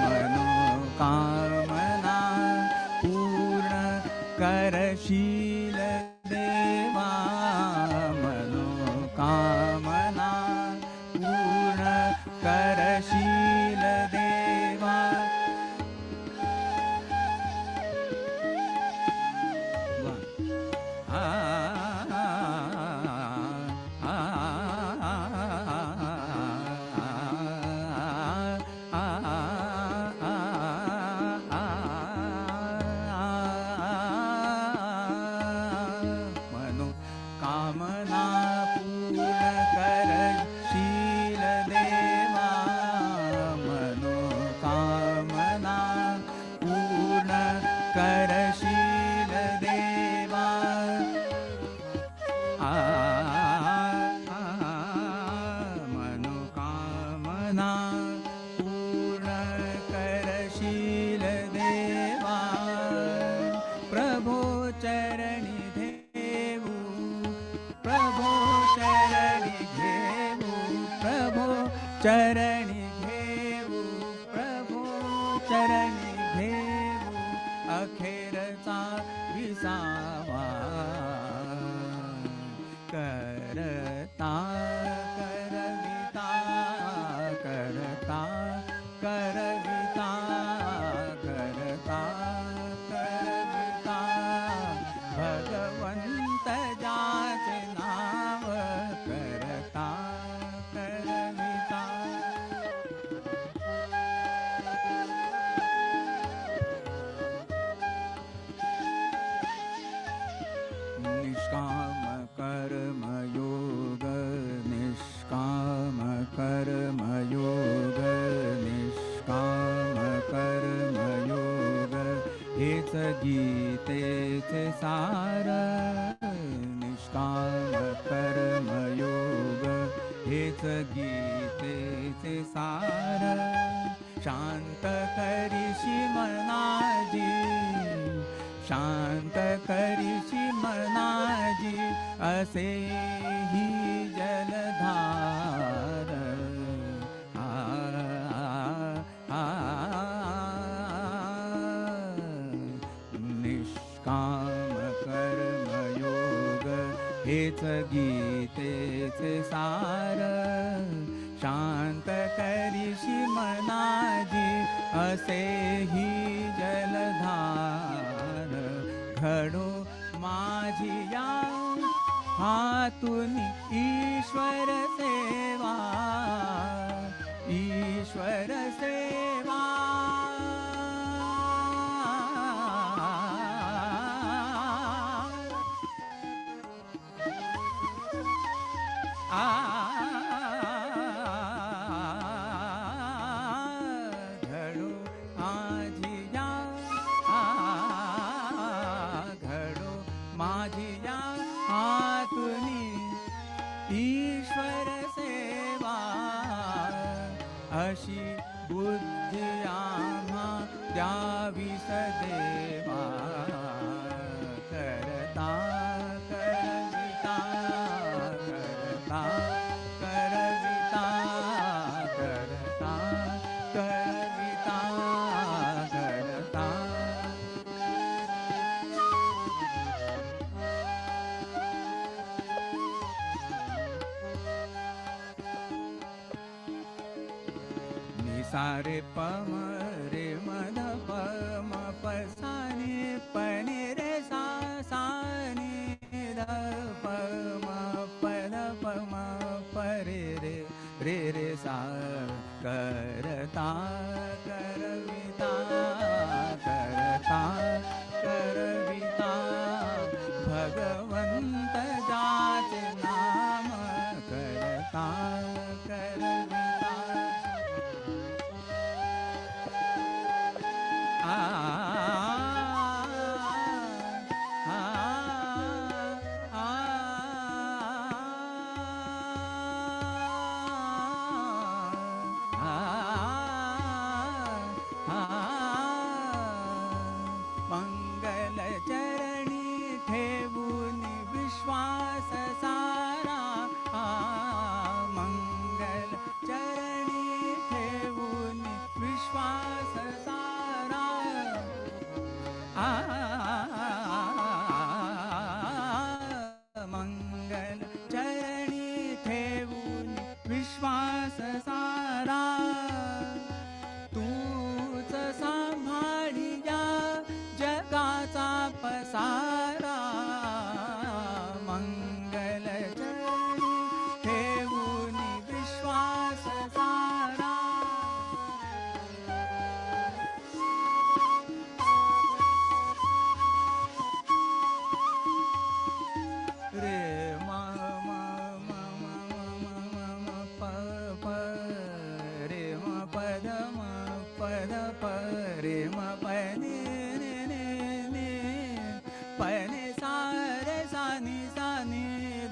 C: मनोकामना पूर्ण करशील देवा मनोकामना पूर्ण करशील देवा मनोकामना पूर्ण करशील देवा मनोकामना पूर्ण करशील देवा मनोकामना पूर्ण करशील देवा प्रभो चरणी देऊ प्रभो चरणी घेऊ प्रभो चरणी घेऊ प्रभो चरणी घेऊ अखेरचा विसावा करता करविता करता करविता करता करविता भगवंत जाचे नाव करता करविता निष्काम कर्मयोग निष्काम कर्मयोग निष्काम कर्मयोग हेच गीतेचे सार निष्काम कर्मयोग हेच गीतेचे सार शांत करीशी मनाजी शांत करीशी मनाजी असे ही जलधार निष्काम कर्मयोग हेच गीतेचे सार शांत करीशी मनाजी असे ही जलधार घडो माझी या हातून ईश्वर सेवा ईश्वर सेवा घडो माझी या घडो माझी या हातूनी ईश्वर सेवा अशी बुद्धी आम्हा द्यावी सदेवा करता करविता करता करविता करता करविता करता निसारे पम रे मद पम पसाने पनि रे सा साने द पम पद पम परे रे रे रे सा करता करविता करता करविता भगवंत जाचे नाम करता करविता मंगल चरणी ठेवून विश्वास सारा मंगल चरणी ठेवून विश्वास सारा मंगल चरणी ठेवून विश्वास सारा तूच सांभाळिया जगाचा पसारा मंगल चरणी ठेवून विश्वास सारा रे मा मा मा मा मा मा मा प प रे मा पद मा पद प रे मा प ने ने ने ने प ने सा रे सा नि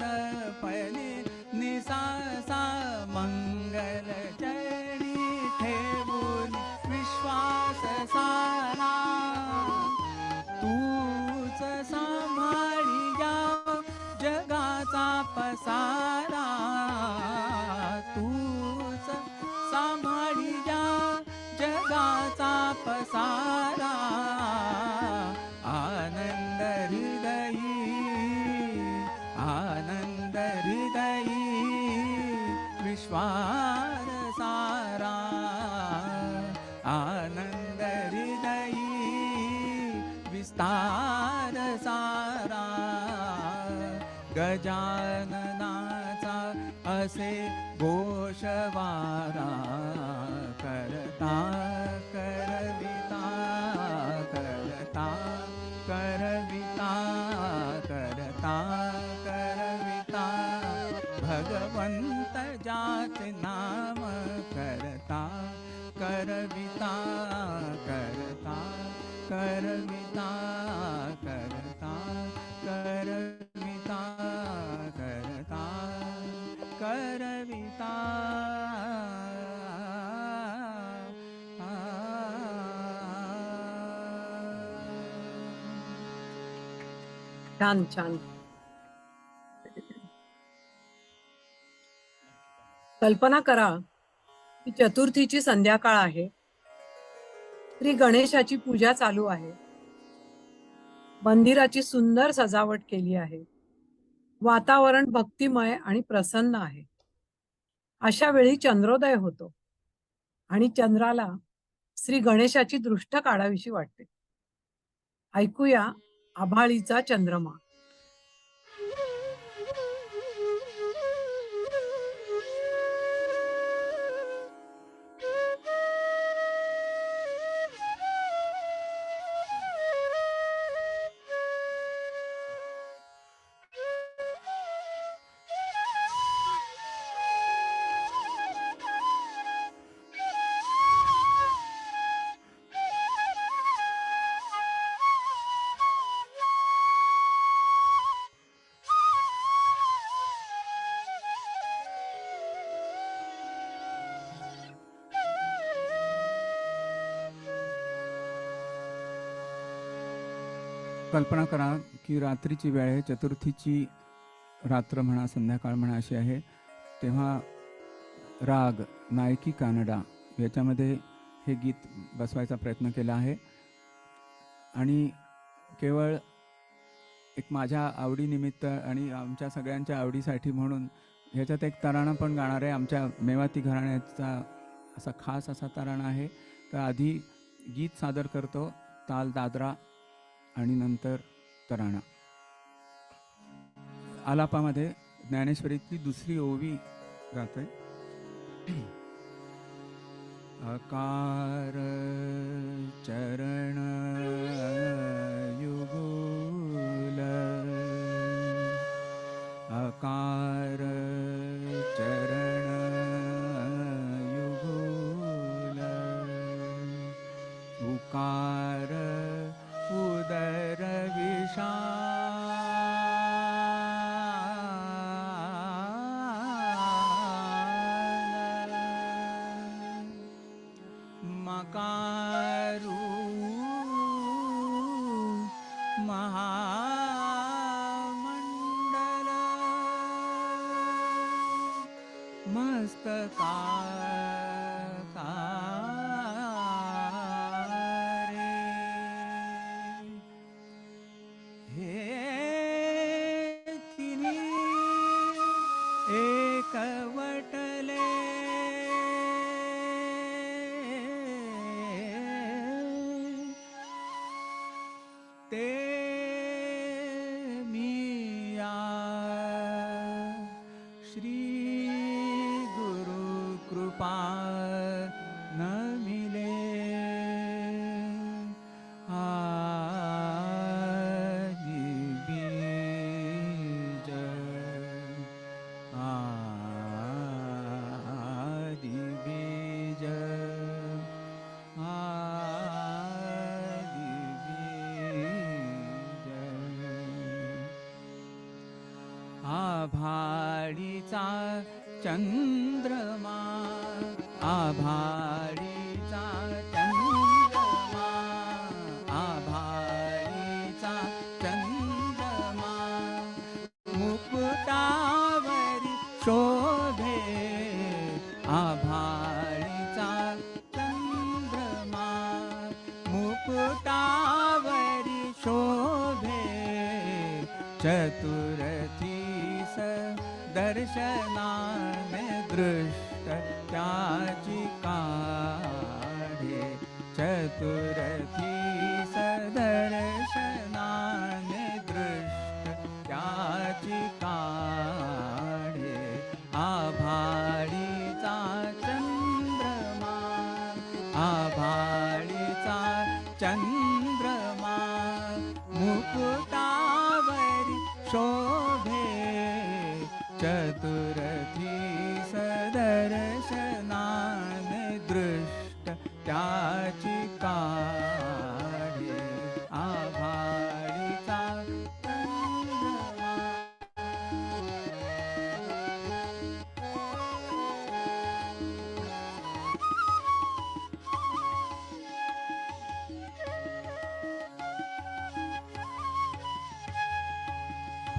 C: द प ने नि सा सा मंगल चरणी ठेवून विश्वास सारा तूच सांभाळिया जगाचा पसारा तूच सांभाळिया जगाचा पसारा आनंद हृदयी विश्वार सारा आनंद हृदयी विस्तार सारा गजाननाचा असे घोषवारा करता करविता करता करविता करता करविता भगवंत जाचे नाम करता करविता करता करविता करता करविता करता करविता
B: छान छान. कल्पना करा की चतुर्थीची संध्याकाळ आहे. श्री गणेशाची पूजा चालू आहे. मंदिराची सुंदर सजावट केली आहे. वातावरण भक्तिमय आणि प्रसन्न आहे. अशा वेळी चंद्रोदय होतो आणि चंद्राला श्री गणेशाची दृष्ट काढावीशी वाटते. ऐकूया आभाळीचा चंद्रमा.
C: कल्पना करा की रात्रीची वेळ आहे, चतुर्थीची रात्र म्हणा, संध्याकाळ म्हणा अशी आहे. तेव्हा राग नायकी कानडा याच्यामध्ये हे गीत बसवायचा प्रयत्न केला आहे. आणि केवळ एक माझ्या आवडीनिमित्त आणि आमच्या सगळ्यांच्या आवडीसाठी म्हणून ह्याच्यात एक तराणा पण गाणार आहे. आमच्या मेवाती घराण्याचा असा खास असा तराणा आहे. तर आधी गीत सादर करतो, ताल दादरा आणि नंतर तराणा. आलापामध्ये ज्ञानेश्वरीतली दुसरी ओवी गातोय. अकार चरण युगुल, अकार चरण युगुल, उकार उदर मकारू महामंडल, मस्तका हे तिनी एकवटले, ते मिया श्री गुरु कृपा न मिले. आदि बीज, आदि बीज, आदि बीज. आभाळीचा चंद्रमा, आभाळीचा चंद्रमा, आभाळीचा चंद्रमा, मुकुटावरी शोभे. आभाळीचा चंद्रमा, मुकुटावरी शोभे. चतुर्थीस दर्शनाने दृष्ट त्याची काढे. चतुर्थीस दर्शनाने दृष्ट त्याची काढे. आभाळीचा चंद्रमा, आभाळीचा चंद्रमा, मुकुटावरी शोभे. चतुर्थीस दर्शनाने दृष्ट त्याची काढे. आभाळीचा चंद्रमा.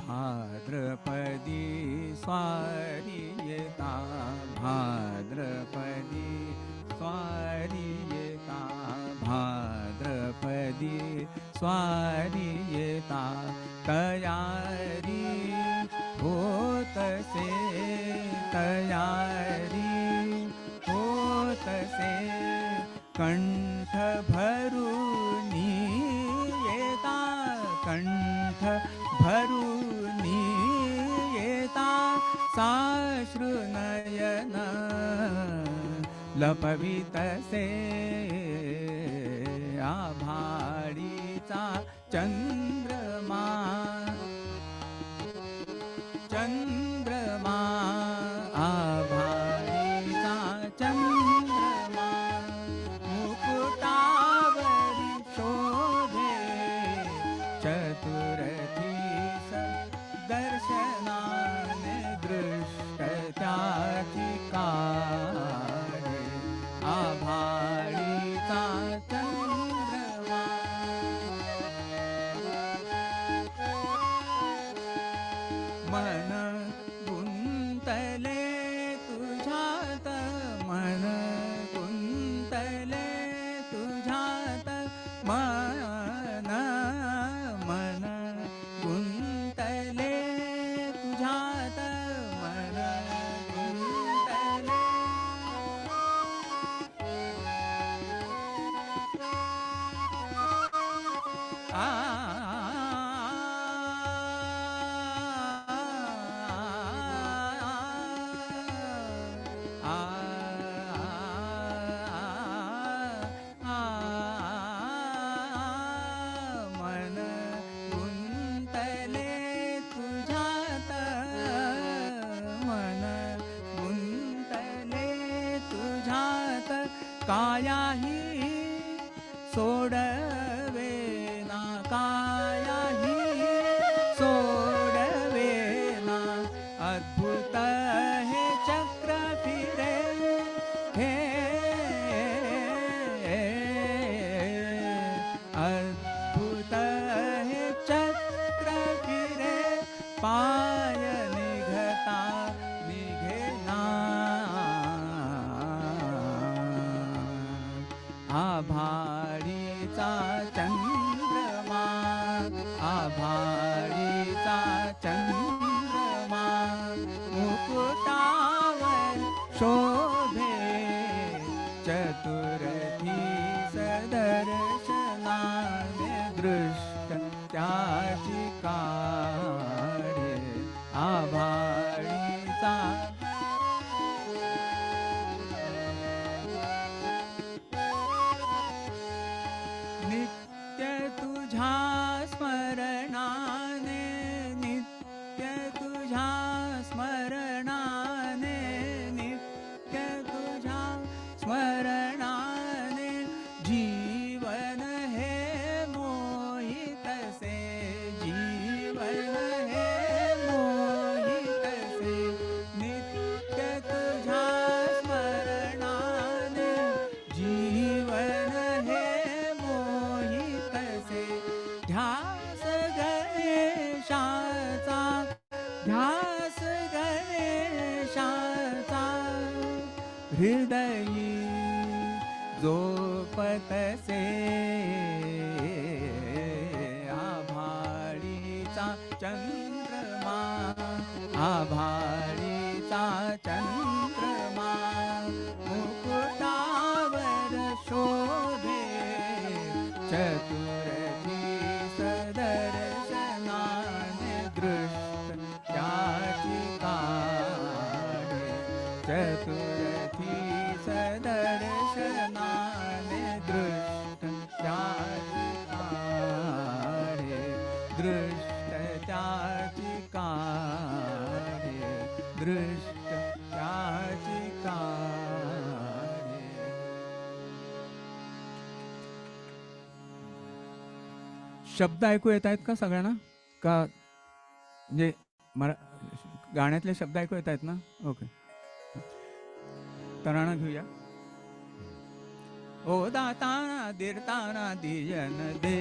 C: भाद्रपदी स्वारी येता, भाद्रपदी स्वारी येता, भाद्रपदी स्वारी येता. तयारी होतसे, तयारी होतसे. कंठ भरूनी येता, कंठ भरूनी येता. साश्रु नयन लपवितसे. आभाळीचा चंद्रमा, चंद्रमा, आभाळीचा चंद्रमा, मुकुटावरी शोभे. चतुर्थीस दर्शनाने दृष्ट त्याची काढे. आभाळीचा चंद्रमा. मन गुंतले तुझ्यात, मन गुंतले तुझ्यात, मन मन गुंतले तुझ्यात, मन गुंतले. मन गुंतले तुझ्यात, मन गुंतले तुझ्यात, कायाही सोडवेना, कायाही सोडवेना, अद्भुत हे चक्र फिरे, हे अद्भुत हे चक्र फिरे, पाय निघता निघेना. आभाळीचा चंद्रमा, आभाळीचा चंद्रमा, मुकुटावर शोभे, चतुर्थी सदर्शनाने दृष्ट त्याची काढे. आभाळीचा नित्य तुझ्या स्मरणाने, नित्य तुझ्या स्मरणाने, नित्य तुझ्या स्मरणाने, जीवन हे मोहितसे, जीवन हे मोहितसे, नित्य तुझ्या स्मरणाने, जीवन हे मोहितसे. ध्यास गणेशाचा, ध्यास गणेशाचा, हृदयी जोपतसे. आभाळीचा चंद्रमा, आभाळीचा चंद्रमा, मुकुटावर शोभे, चतुर्थी सदर्शनाने दृष्ट त्याची काढे. चतुर्थी सदर्शनाने दृष्ट त्याची काढे, दृष्ट त्याची काढे, दृष्ट त्याची काढे. शब्द ऐकू येत आहेत का सगळ्यांना? का म्हणजे गाण्यातले शब्द ऐकू येत आहेत ना? ओके, तराणा घेऊया. ओ दाताना दिरताना दियन दे,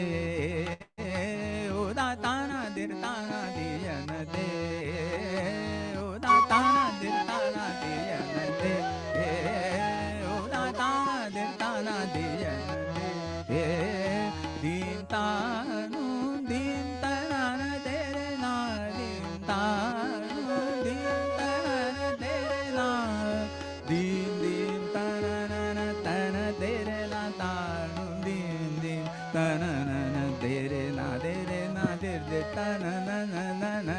C: ओ दाताना दिरताना दियन दे, ओ दाताना दिरताना दियन दे, ओ दाताना दिरताना दियन दे. दीन तानू दीन तनान तेरे ना, दीन तानू दीन तनान तेरे ना, दीन दीन तनन तन तेरे ना, तानू दीन दीन तनन तेरे ना, तेरे ना तेरे तनन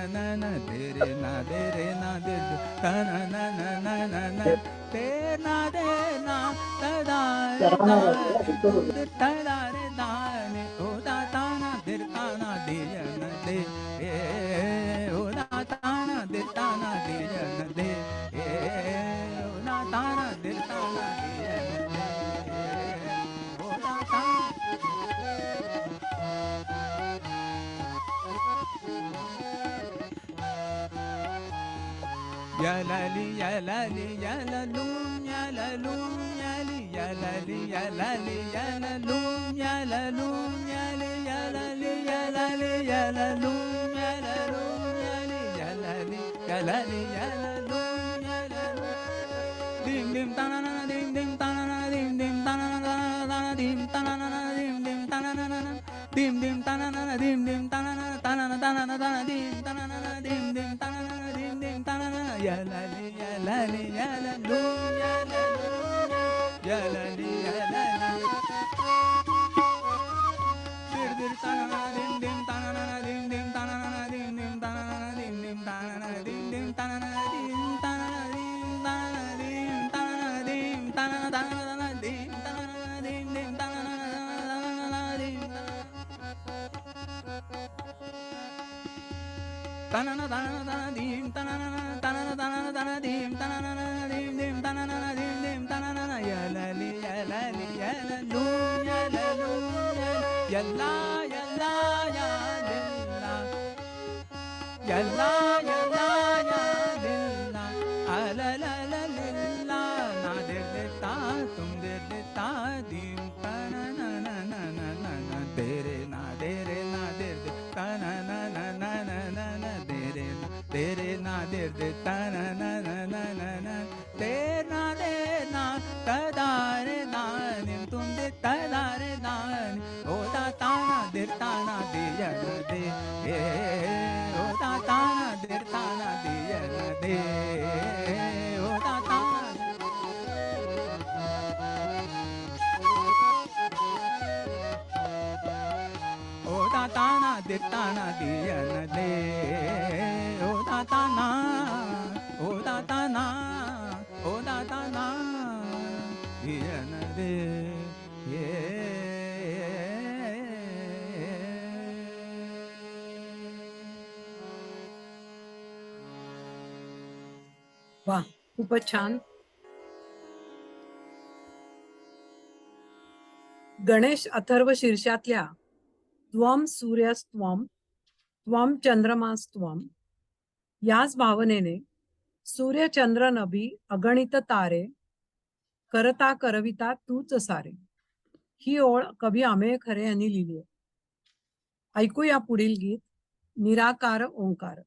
C: नन तेरे ना, तेरे ना तेरे तनन नन तेरे ना तदा तदा रे दाने. ओ दाताना दिरताना दियन दे, ओ दाताना दिरताना दियन दे, ओ दाताना दिरताना दियन दे, ओ दाताना. Yalali yalali yalalum yalalum yali yalali yalali yalalum yalalum yali yalali yalali yalalum yalalum yali yalali yalali yalalu yalalu dim dim tanana dim dim tanana dim dim tanana dim tanana dim dim tanana dim dim tanana dim dim tanana tanana tanana dim tanana dim dim tanana dim dim tanana yalali yalali yalalu yalalu yalali yalali dir dir tanana dim dim tanana dim dim tanana dim dim tanana dim dim tanana dim dim tanana dim tanana dim tanana dim tanana dim tanana tanana dim tanana dim dim tanana dim tanana tanana dim tanana tanana tanana dim tanana dim dim tanana dim dim tanana yalali yalali yalalu yalalu yalla yalla ya dilla yalla yalla ya dilla ala la la lilla na der de ta tum der de ta dim tanana na na na na na dere na dere na der de tanana na na na na na dere na der de tanana na na na na der na tadare danim tum de tadare danim o ta tana der tana de yana de o ta tana der tana de yana de o ta tana o ta tana der tana de yana de o ta tana o ta tana o ta tana de yana de
B: वा, खूपच छान. गणेश अथर्व शीर्षातल्या त्वम सूर्यस्त्वम त्वम चंद्रमास्त्वम याच भावनेने सूर्य चंद्र नभी अगणित तारे करता करविता तूच सारे ही ओळ कवी अमेय खरे यांनी लिहिली आहे. ऐकूया पुढील गीत निराकार ओंकार.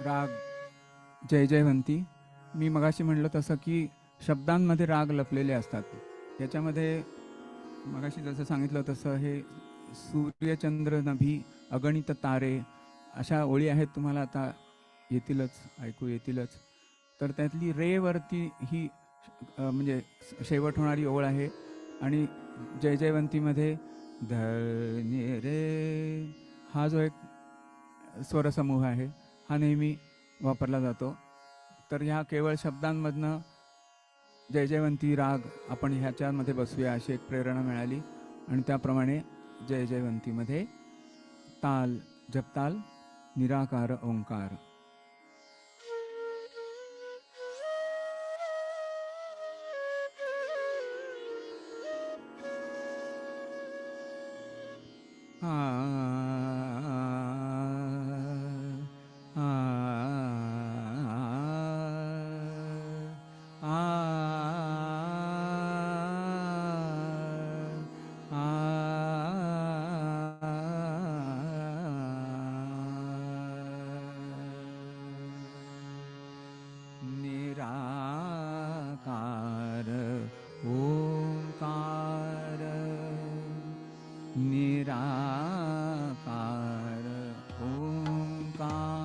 D: राग जय जयवंती. मी मगाशी म्हणलं तसं की शब्दांमध्ये राग लपलेले असतात. याच्यामध्ये मगाशी जसं सांगितलं तसं हे सूर्यचंद्र नभी अगणित तारे अशा ओळी आहेत, तुम्हाला आता येतीलच, ऐकू येतीलच. तर त्यातली रेवरती ही म्हणजे शेवट होणारी ओळ आहे. आणि जय जयवंतीमध्ये धन्य रे हा जो एक स्वरसमूह आहे हा नेहमी वापरला जातो. तर ह्या केवळ शब्दांमधनं जय जयवंती राग आपण ह्याच्यामध्ये बसूया अशी एक प्रेरणा मिळाली आणि त्याप्रमाणे जय जयवंतीमध्ये ताल जपताल निराकार ओंकार. निराकार ओंकार निराकार ओंकार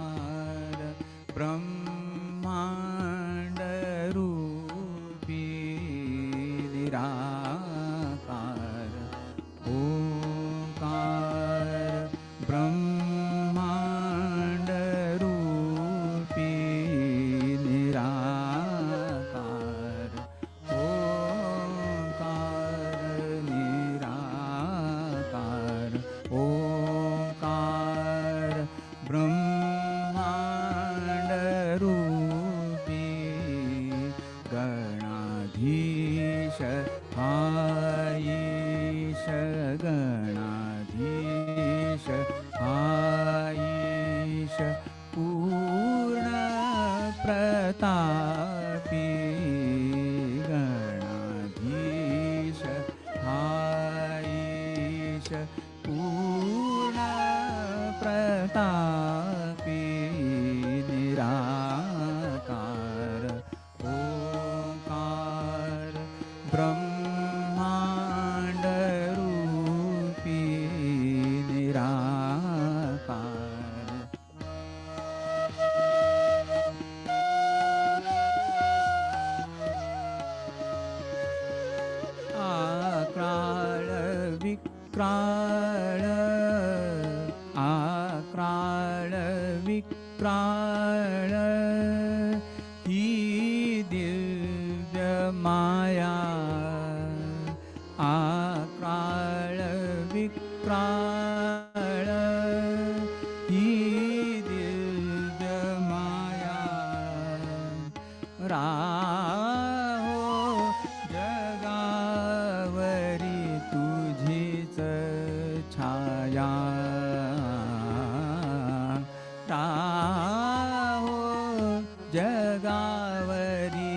D: ब्रह्मांड रूपी निराकार ओंकार
C: प्रतापी गणाधीश हाईश पूर्ण प्रतापी निराकार ओंकार ब्रह्मांड रूपी निराकार आक्राळ विक्राळ आक्राळ विक्राळ ही दिव्य माया आक्राळ विक्राळ ही दिव्य माया राहो जगावरी तुझीच छाया राहो जगावरी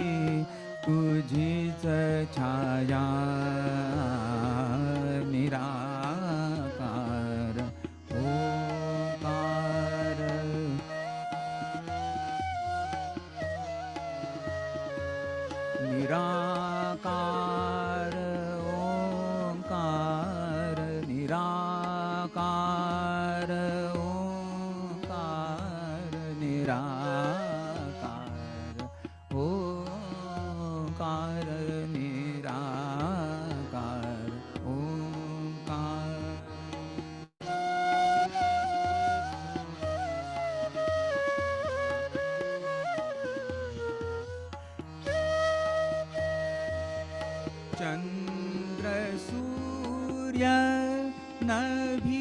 C: तुझीच छाया निराकार ओंकार निराकार ओंकार निराकार ओंकार निराकार ओंकार निराकार ओंकार चंद्र सूर्य नभी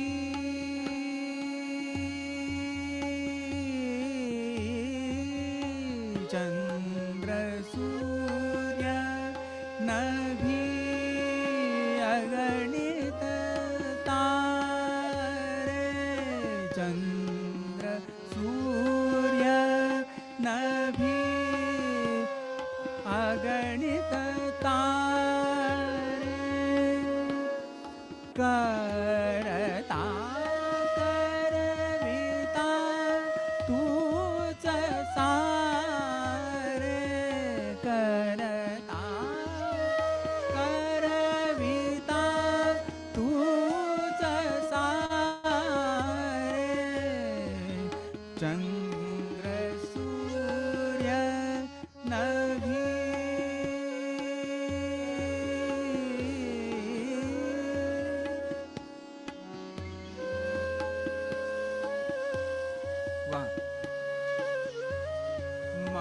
C: चंद्र सूर्य नभी अगणित तारे चंद्र सूर्य नभी अगणित तारे करता करविता तूच सारे करता करविता तूच सारे चंद्र सूर्य नभी वा म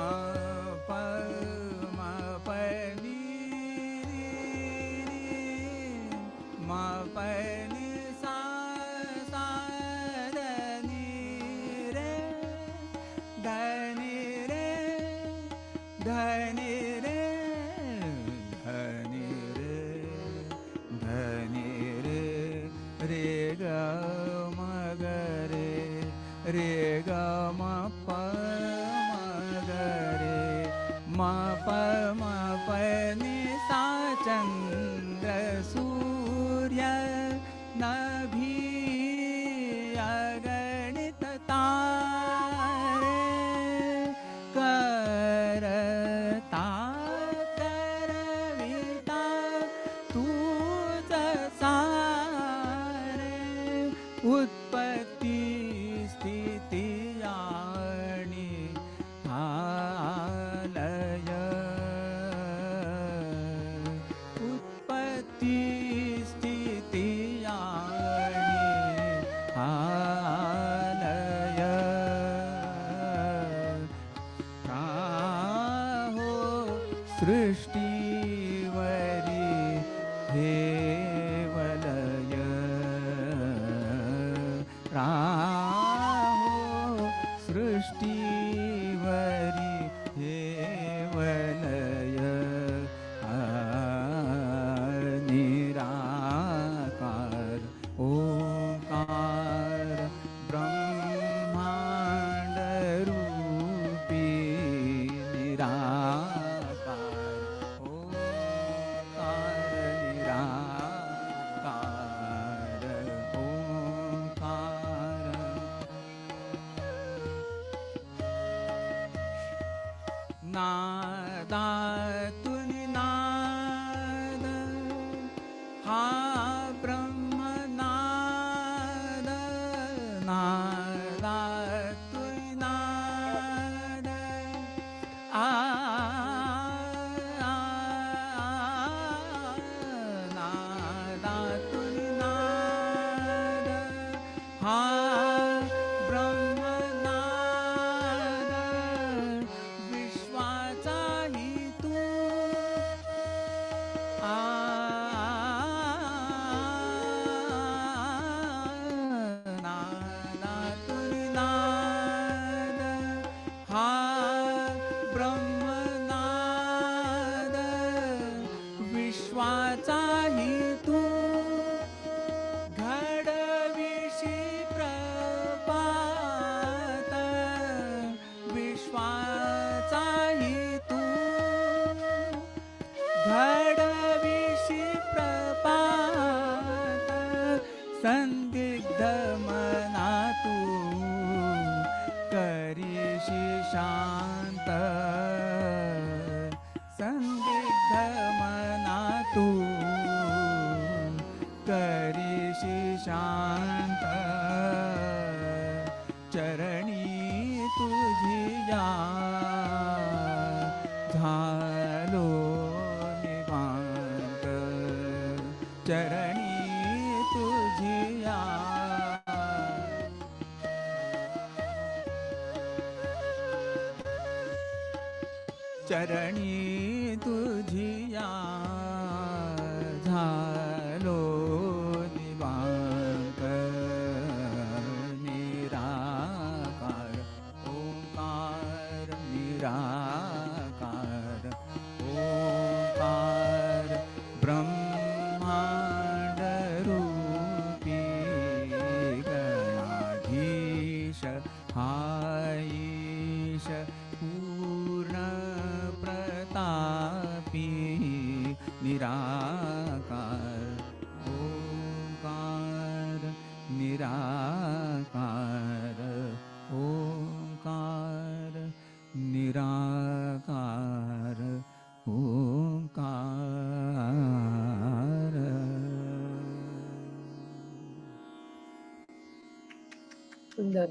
C: प म प नी म प नि सा सा ध नि रे ध नि रे ध नि रे ध नि रे ध नि रे रे ग म ग रे ग म प म ग रे म प म प नि सा चंद्र सूर्य नभी अगणित तारे करता करविता तूच सारे उत्पत्ती स्थिती आणि आलय उत्पत्ती स्थिती आणि आलय राहो सृष्टीवरी हे वलय राहो सृष्टीवरी हे वलय निराकार ओंकार ब्रह्मांड रूपी नादातून नाद हा ब्रह्मनाद नादातून नाद नादातून नाद हा ब्रह्मनाद विश्वाचाही तू नादातून नाद हा ब्रह्मनाद विश्वाचाही तू घडविशी प्रभात विश्वाचाही तू घडविशी प्रभात संदिग्ध मना तू करीशी शांत संदिग्ध मना तू करीशी शांत चरणी तुझी या झालो निवांत चरणी तुझी या चरणी तुझिया झालो निवांत निराकार ओंकार निराकार ओंकार ब्रह्मांड रूपी गणाधीश हाईश पूर्ण प्रतापी निराकार ओंकार निराकार ओंकार निराकार ओंकार
B: सुंदर.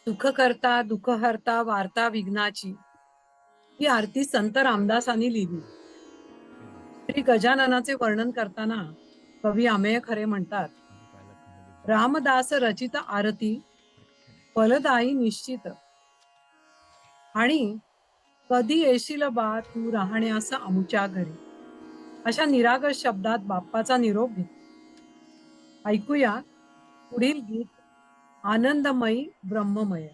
B: सुखकर्ता दुःखहर्ता वार्ता विघ्नाची ही आरती संत रामदासांनी लिहिली. श्री गजाननाचे वर्णन करताना कवी अमेय खरे म्हणतात, रामदास रचित आरती फलदायी निश्चित आणि कधी येशील बा तू राहण्यास आमच्या घरी. अशा निरागस शब्दात बाप्पाचा निरोप घेत ऐकूया पुढील गीत आनंदमयी ब्रह्ममय.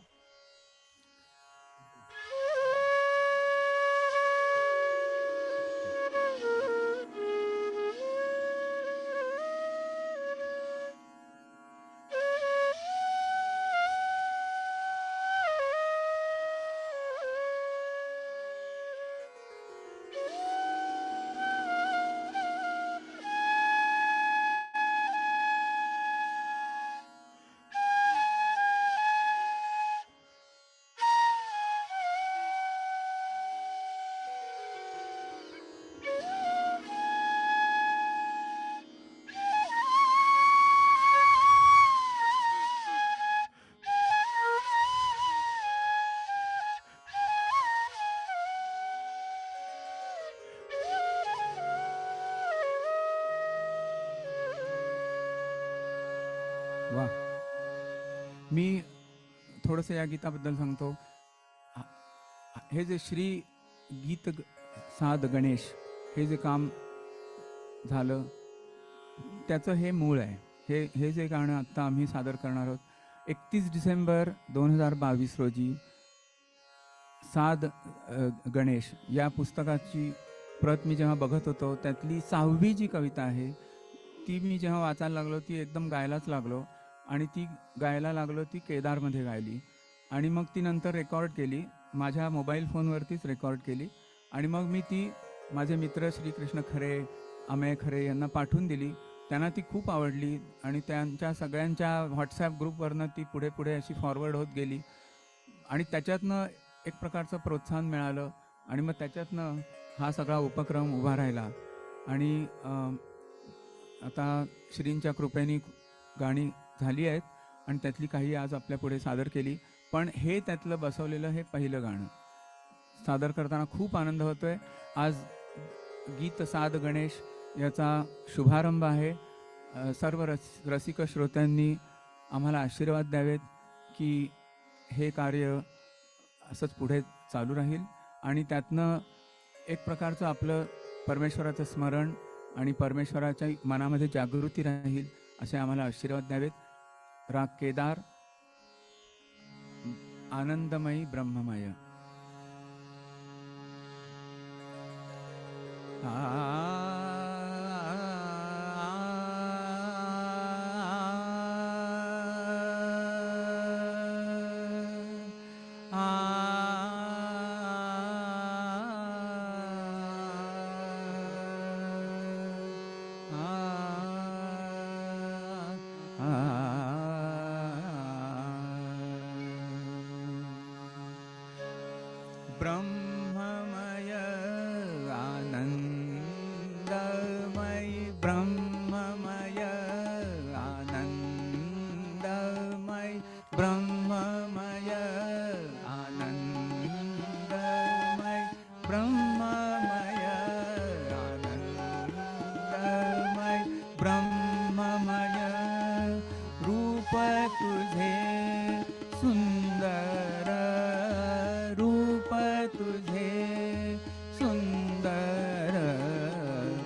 D: वा. मी थोडंसं या गीताबद्दल सांगतो. हे जे श्री गीत साध गणेश हे जे काम झालं त्याचं हे मूळ आहे. हे जे गाणं आत्ता आम्ही सादर करणार आहोत 31 डिसेंबर 2022 रोजी साध गणेश या पुस्तकाची प्रत मी जेव्हा बघत होतो त्यातली 6वी जी कविता आहे ती मी जेव्हा वाचायला लागलो ती एकदम गायलाच लागलो आणि ती गायला लागलो ती केदारमध्ये गायली आणि मग ती नंतर रेकॉर्ड केली माझ्या मोबाईल फोनवरतीच रेकॉर्ड केली आणि मग मी ती माझे मित्र श्रीकृष्ण खरे अमेय खरे यांना पाठवून दिली. त्यांना ती खूप आवडली आणि त्यांच्या सगळ्यांच्या व्हॉट्सॲप ग्रुपवरनं ती पुढे पुढे अशी फॉरवर्ड होत गेली आणि त्याच्यातनं एक प्रकारचं प्रोत्साहन मिळालं आणि मग त्याच्यातनं हा सगळा उपक्रम उभा राहिला. आणि आता श्रींच्या कृपेने गाणी झाली आहेत आणि त्यातली काही आज आपल्या पुढे सादर केली. पण हे त्यातलं बसवलेलं हे पहिलं गाणं सादर करताना खूप आनंद होतोय. आज गीत साद गणेश याचा शुभारंभ आहे. सर्व रसिक श्रोत्यांनी आम्हाला आशीर्वाद द्यावेत की हे कार्य असंच पुढे चालू राहील आणि त्यातनं एक प्रकारचं आपलं परमेश्वराचं स्मरण आणि परमेश्वराच्या मनामध्ये जागृती राहील असे आम्हाला आशीर्वाद द्यावेत. राग केदार, आनंदमयी ब्रह्ममय. ब्रह्ममय आनंदमय, ब्रह्ममय आनंदमय, ब्रह्ममय आनंदमय, ब्रह्ममय आनंदमय, ब्रह्ममय रूप तुझे सुंदर, रूप तुझे सुंदर,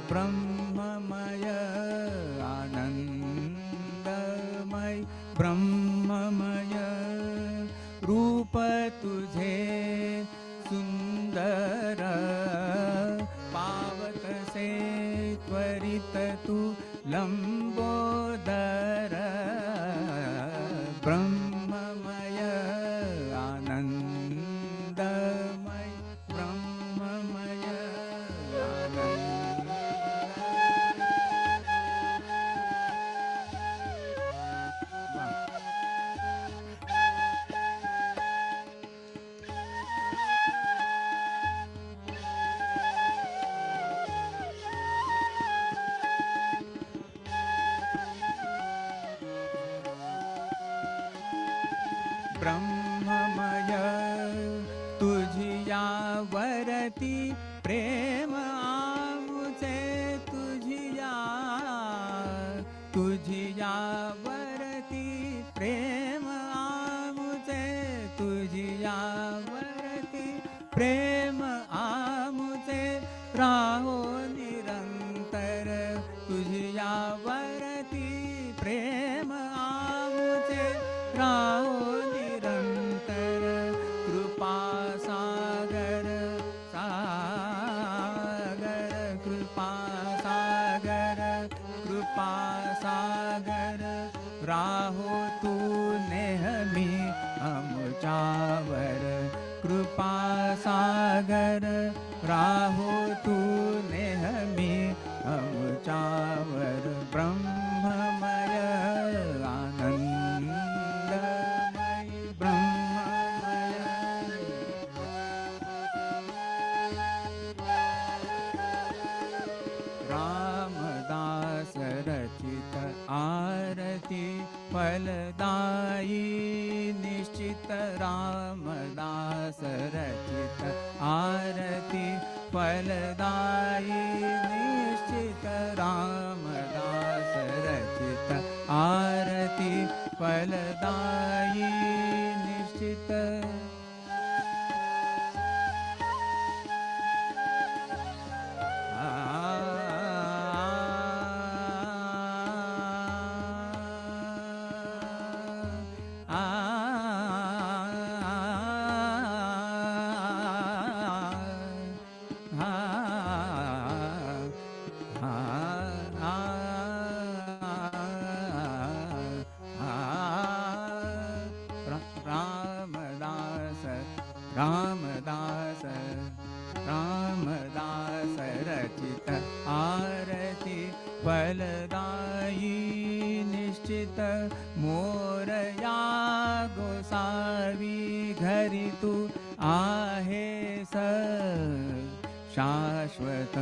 D: ब्रह्ममय आनंदमय, ब्रह्ममय रूप तुझे सुंदर, पावत से त्वरित तू लंबोदर, ब्रह्ममय आनंदमय, ब्रह्ममय ब्रह्ममय तुझिया वरती प्रेम आमुचे, तुझिया तुझिया वरती प्रेम आमुचे, तुझिया वरती प्रेम आमुचे राहो निरंतर, तुझिया वरती प्रेम आमुचे राहो निरंतर, कृपा सागर सागर, कृपा सागर, कृपा सागर राहो तू नेहमी आमच्यावर, कृपा सागर राहो तू नेहमी आमच्यावर, ब्रह्ममय आनंदमय, ब्रह्ममय रामदास रचित आरती फलदायी निश्चित, रामदास रचित आरती फलदायी निश्चित, रामदास रचित आरती फलदायी निश्चित, रामदास रामदास रामदास रचित आरती फलदायी निश्चित, मोरया गो
C: गोसावी घरी तू आहेस शाश्वत.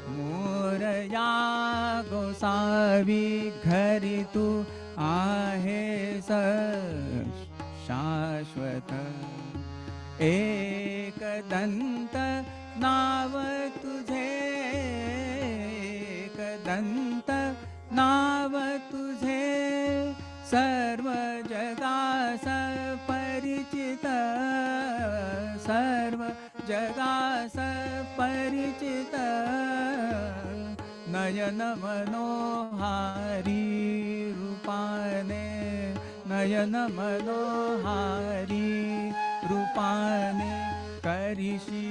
C: मोरया गोसावी घरी तू आहेस शाश्वत. एकदंत नाव तुझे, एकदंत नाव तुझे सर्व जगास परिचित, सर्व जगास परिचित. नयन मनोहारी रूपाने, नयन मनोहारी रूपाने करिषी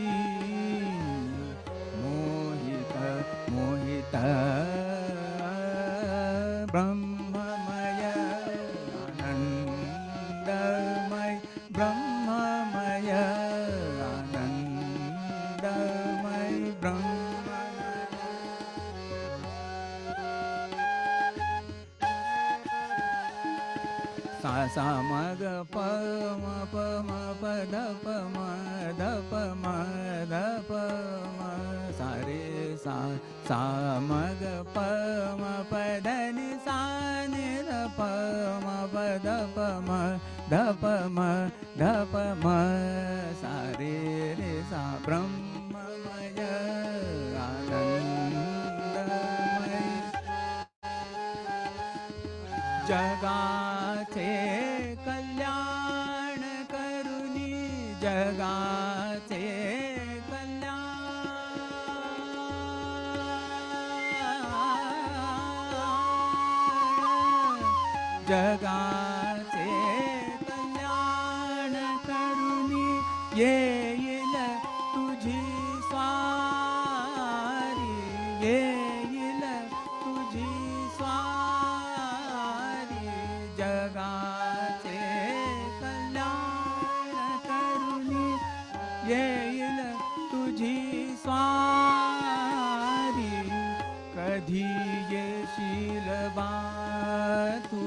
C: मोहित मोहित. ब्रह्ममय आनंदमय, ब्रह्ममय आनंदमय, सा सा मग प म प म प ध प म ध प म ध प म सा रे सा सा मग प म प ध नि सा नि ध प म प ध प म ध प म ध प म सा रे रे सा. ब्रह्ममय आनंदमय जगाचे कल्याण करुनी, जगाचे कल्याण, जगाचे कल्याण करुनी येईल तुझी स्वारी, येईल तुझी स्वारी. जगाचे कल्याण करुनी येईल तुझी स्वारी. कधी येशील बा तू,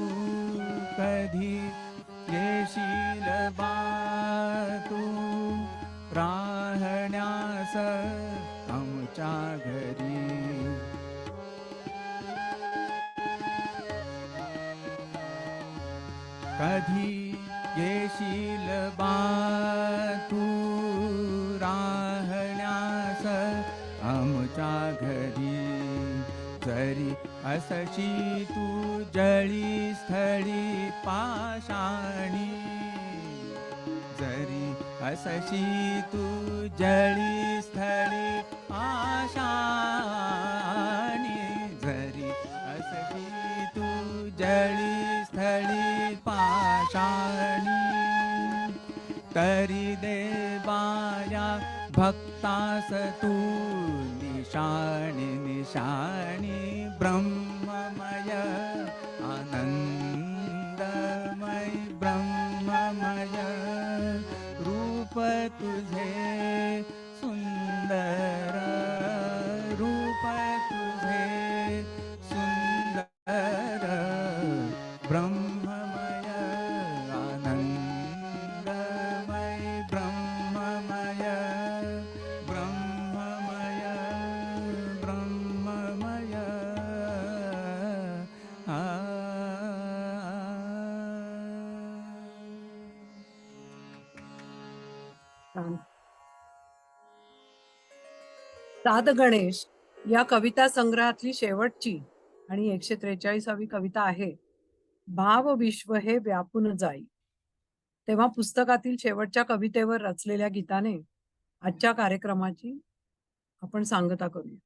C: कधी येशील बा तू राहण्यास आमच्या घरी. कधी येशील बा तू राहण्यास आमच्या घरी. जरी असशी तू जळी स्थळी पाषाणी, जरी असशी तू जळी स्थळी पाषाणी, जरी असशी तू जळी स्थळी पाषाणी. तरी देवाया भक्तास तू निशाणी निशाणी. ब्रह्ममय आनंदमय, ब्रह्ममय रूप तुझे सुंदर, रूप तुझे सुंदर. ब्रह्ममय आनंदमय, ब्रह्ममय ब्रह्ममय ब्रह्ममय.
B: साध गणेश या कविता संग्रहातली शेवटची आणि 143वी कविता आहे भाव विश्व हे व्यापून जाई. तेव्हा पुस्तकातील शेवटच्या कवितेवर रचलेल्या गीताने आजच्या कार्यक्रमाची आपण सांगता करूया.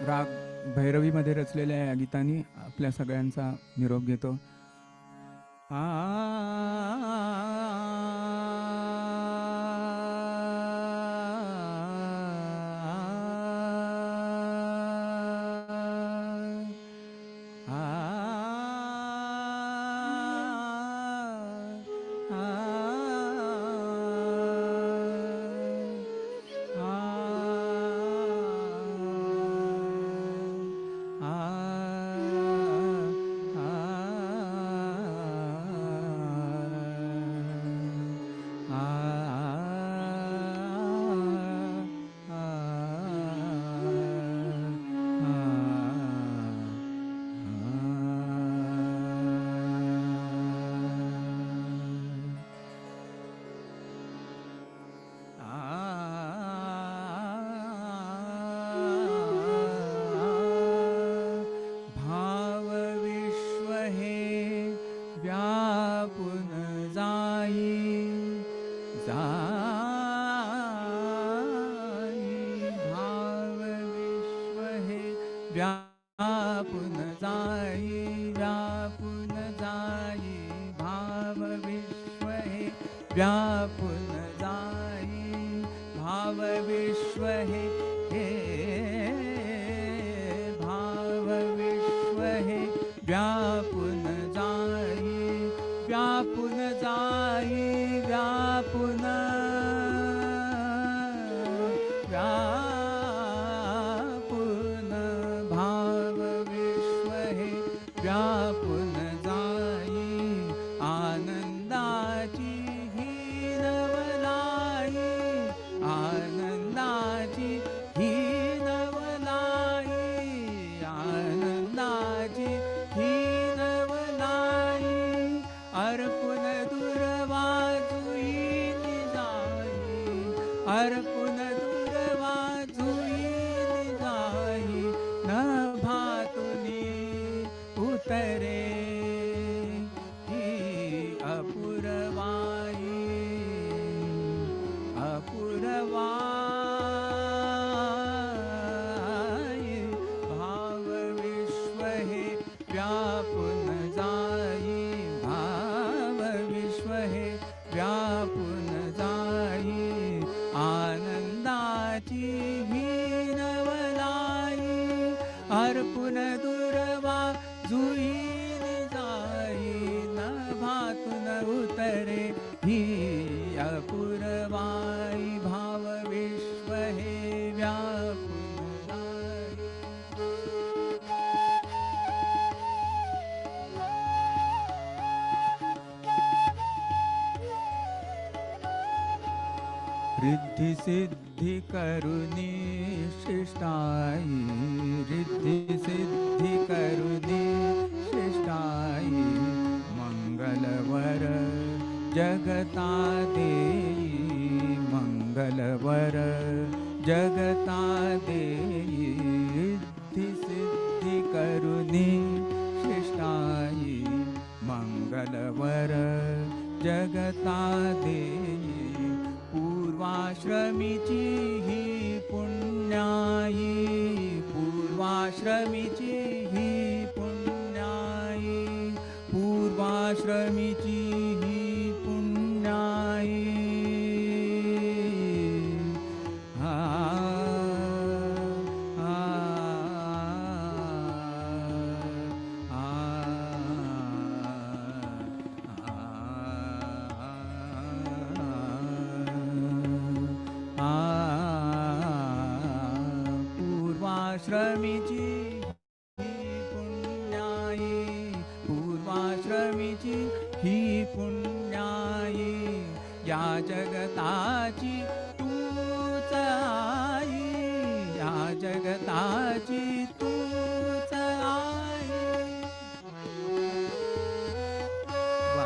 D: राग भैरवीमध्ये रचलेल्या या गीतांनी आपल्या सगळ्यांचा निरोप घेतो. भाव विश्व हे व्यापून जाई जाई, भाव विश्व हे व्यापून जाई व्यापून जाई, भाव विश्व हे व्यापून जाई, भाव विश्व हे भाव विश्व हे व्यापून जाई व्यापून जाई व्यापून व्यापून, भाव विश्व हे व्यापून जाई, आनंदाची ही नवलाई आनंदाची ही नवलाई आनंदाची ही नवलाई, अर्पुन दुर्वा जुईन जाई अर्पुन दुर्वा जुईन जाई, नभातुनी उतरे ही अपूर्वाई अपूर्वाई, भाव विश्व हे व्यापून जाई भाव विश्व हे व्यापून जाई, आनंदाची ही नवलाई अर्पुन दुर्वा जुईन जाई, नभातून उतरे ही अपूर्वाई, भाव विश्व हे व्यापून जाई. रिद्धी सिद्धी करुणी शिष्टाई रिद्धी सिद्धी करुणी शिष्टाई, मंगलवर जगता देई मंगलवर जगता देई, रिद्धी सिद्धी करुणी शिष्टाई, मंगलवर जगता देई, पूर्वाश्रमीची ही पुण्याई पूर्वाश्रमीची ही पुण्याई पूर्वाश्रमीची ही पुण्याई, आ आ पूर्वाश्रमीची ही पुण्याई पूर्वाश्रमीची ही पुण्याई, या जगताची तूच आई या जगताची तूच आई. वा.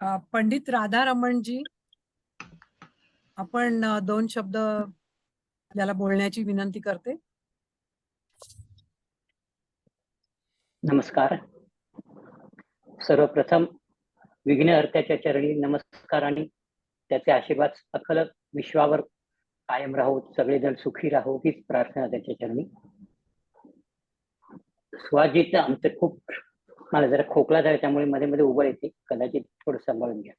B: पंडित राधारमणजी, आपण 2 शब्द याला बोलण्याची विनंती करते.
F: नमस्कार. सर्वप्रथम विघ्नहर्त्याच्या चरणी नमस्कार आणि त्याचे आशीर्वाद अखल विश्वावर कायम राहो, सगळेजण सुखी राहो हीच प्रार्थना त्याच्या चरणी. स्वाजीचं आमचं खूप, मला जरा खोकला झाला त्यामुळे मध्ये मध्ये उभं येते, कदाचित थोडं सांभाळून घ्या.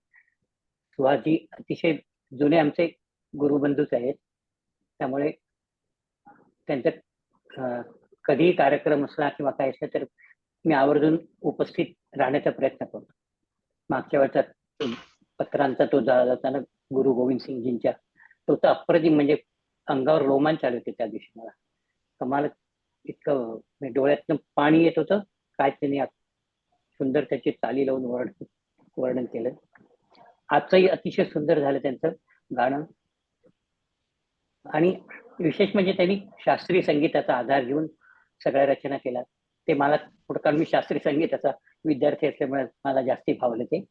F: सुहासजी अतिशय जुने आमचे गुरुबंधूच आहेत, त्यामुळे त्यांचं कधीही कार्यक्रम असला किंवा काय असलं तर मी आवर्जून उपस्थित राहण्याचा प्रयत्न करतो. मागच्या वर्षात पत्रांचा तो जाताना गुरु गोविंद सिंगजींच्या, तो तर अप्रतिम, म्हणजे अंगावर रोमांच आले होते त्या दिवशी. मला कमाल, इतकं डोळ्यातनं पाणी येत होतं काय, त्यांनी सुंदर त्याची चाली लावून वर्णन केलं. आजचंही अतिशय सुंदर झालं त्यांचं गाणं. आणि विशेष म्हणजे त्यांनी शास्त्रीय संगीताचा आधार घेऊन सगळ्या रचना केल्या. ते मला थोडं, कारण मी शास्त्रीय संगीताचा विद्यार्थी असल्यामुळे मला जास्ती भावलं ते.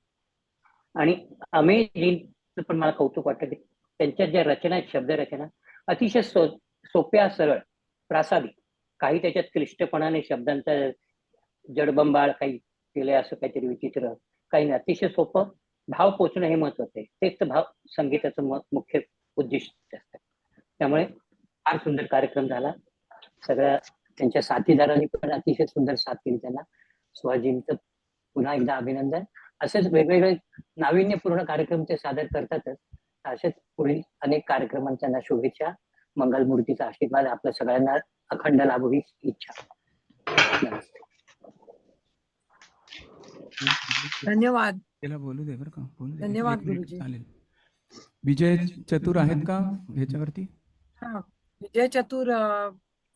F: आणि अमेजींचं पण मला कौतुक वाटतं की त्यांच्या ज्या रचना आहेत, शब्दरचना अतिशय सोप्या, सरळ, प्रासादिक, काही त्याच्यात क्लिष्टपणाने शब्दांचा जडबंबाळ काही केलंय, असं काहीतरी विचित्र काही नाही. अतिशय सोपं, भाव पोचणं हे महत्वाचं आहे. तेच तर भाव संगीताचं मुख्य उद्दिष्ट असतं. त्यामुळे फार सुंदर कार्यक्रम झाला. सगळ्या त्यांच्या साथीदारांनी पण अतिशय सुंदर साथ केली त्यांना. सुहासजींचं पुन्हा एकदा अभिनंदन. असेच वेगवेगळे नाविन्यपूर्ण कार्यक्रम ते सादर करतातच. असेच पुढील अनेक कार्यक्रमांच्या त्यांना शुभेच्छा. मंगलमूर्तीचा आशीर्वाद आपल्या सगळ्यांना अखंड लाभो ही इच्छा. नमस्ते.
B: धन्यवाद.
D: त्याला बोलू दे बरं का, बोलू दे.
B: धन्यवाद
D: एक मिनिट,
B: गुरुजी.
D: चालेल. विजय चतुर आहेत का ह्याच्यावरती?
B: हा, विजय चतुर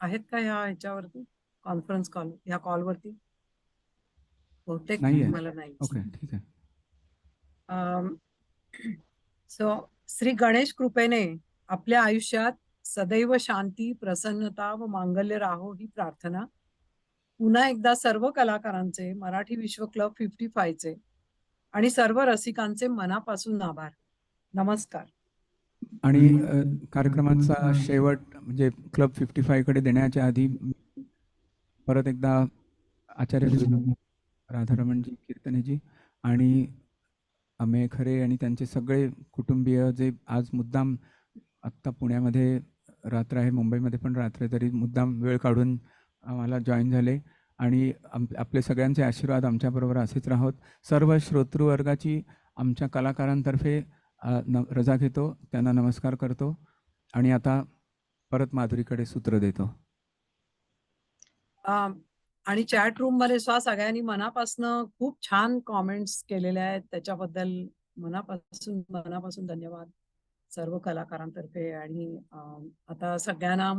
B: आहेत का ह्याच्यावरती, कॉन्फरन्स कॉल, ह्या कॉलवरती? बहुतेक
D: नाहीये.
B: मला नाही.
D: ओके, ठीक आहे.
B: सो श्री गणेश कृपेने आपल्या आयुष्यात सदैव शांती, प्रसन्नता व मांगल्य राहो ही प्रार्थना. पुन्हा एकदा सर्व कलाकारांचे, मराठी विश्व क्लब 55चे आणि सर्व रसिकांचे मनापासून आभार. नमस्कार.
D: आणि कार्यक्रमाचा शेवट म्हणजे क्लब 55 कडे देण्याच्या आधी परत एकदा आचार्य राधारमणजी, कीर्तनेजी आणि अमेय खरे आणि त्यांचे सगळे कुटुंबीय जे आज मुद्दाम आत्ता पुण्यामध्ये रात्र आहे, मुंबईमध्ये पण रात्र आहे, तरी मुद्दाम वेळ काढून आम्हाला जॉईन झाले. आणि आपले सगळ्यांचे आशीर्वाद आमच्याबरोबर असेच राहोत. सर्व श्रोतृवर्गाची आमच्या कलाकारांतर्फे रजा घेतो, त्यांना नमस्कार करतो आणि आता परत माधुरीकडे सूत्र देतो.
B: आणि चॅट रूम मध्ये सगळ्यांनी मनापासून खूप छान कॉमेंट्स केलेले आहेत, त्याच्याबद्दल मनापासून धन्यवाद सर्व कलाकारांतर्फे. आणि आता सगळ्यांना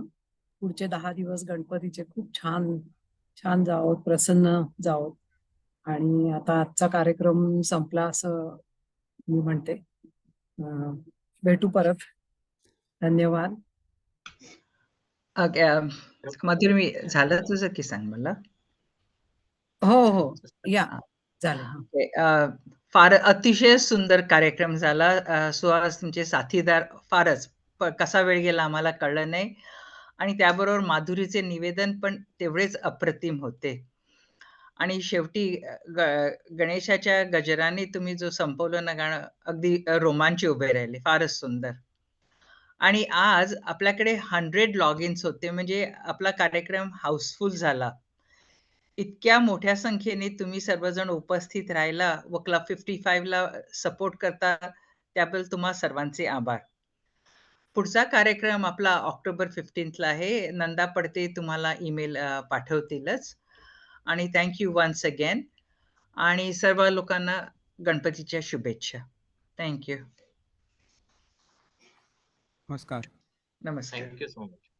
B: पुढचे 10 दिवस गणपतीचे खूप छान जावोत, प्रसन्न जावोत. आणि आता आजचा कार्यक्रम संपला असं मी म्हणते. भेटू परत. धन्यवाद.
G: मधुर, मी झालं तुझं की सांग मला.
B: हो या झालं.
G: फार अतिशय सुंदर कार्यक्रम झाला. सुहास, तुमचे साथीदार फारच, कसा वेळ गेला आम्हाला कळलं नाही. आणि त्याबरोबर माधुरीचे निवेदन पण तेवढेच अप्रतिम होते. आणि शेवटी गणेशाच्या गजराने तुम्ही जो संपवलं ना गाणं, अगदी रोमांच उभे राहिले, फारच सुंदर. आणि आज आपल्याकडे 100 लॉग इन्स होते, म्हणजे आपला कार्यक्रम हाऊसफुल झाला. इतक्या मोठ्या संख्येने तुम्ही सर्वजण उपस्थित राहिला व क्लब 55 ला सपोर्ट करता, त्याबद्दल तुम्हा सर्वांचे आभार. पुढचा कार्यक्रम आपला ऑक्टोबर 15 ला आहे. नंदा पडते तुम्हाला ईमेल पाठवतीलच. आणि थँक्यू वन्स अगेन. आणि सर्व लोकांना गणपतीच्या शुभेच्छा. थँक्यू.
D: नमस्कार.
G: नमस्कार.
H: Thank you so much.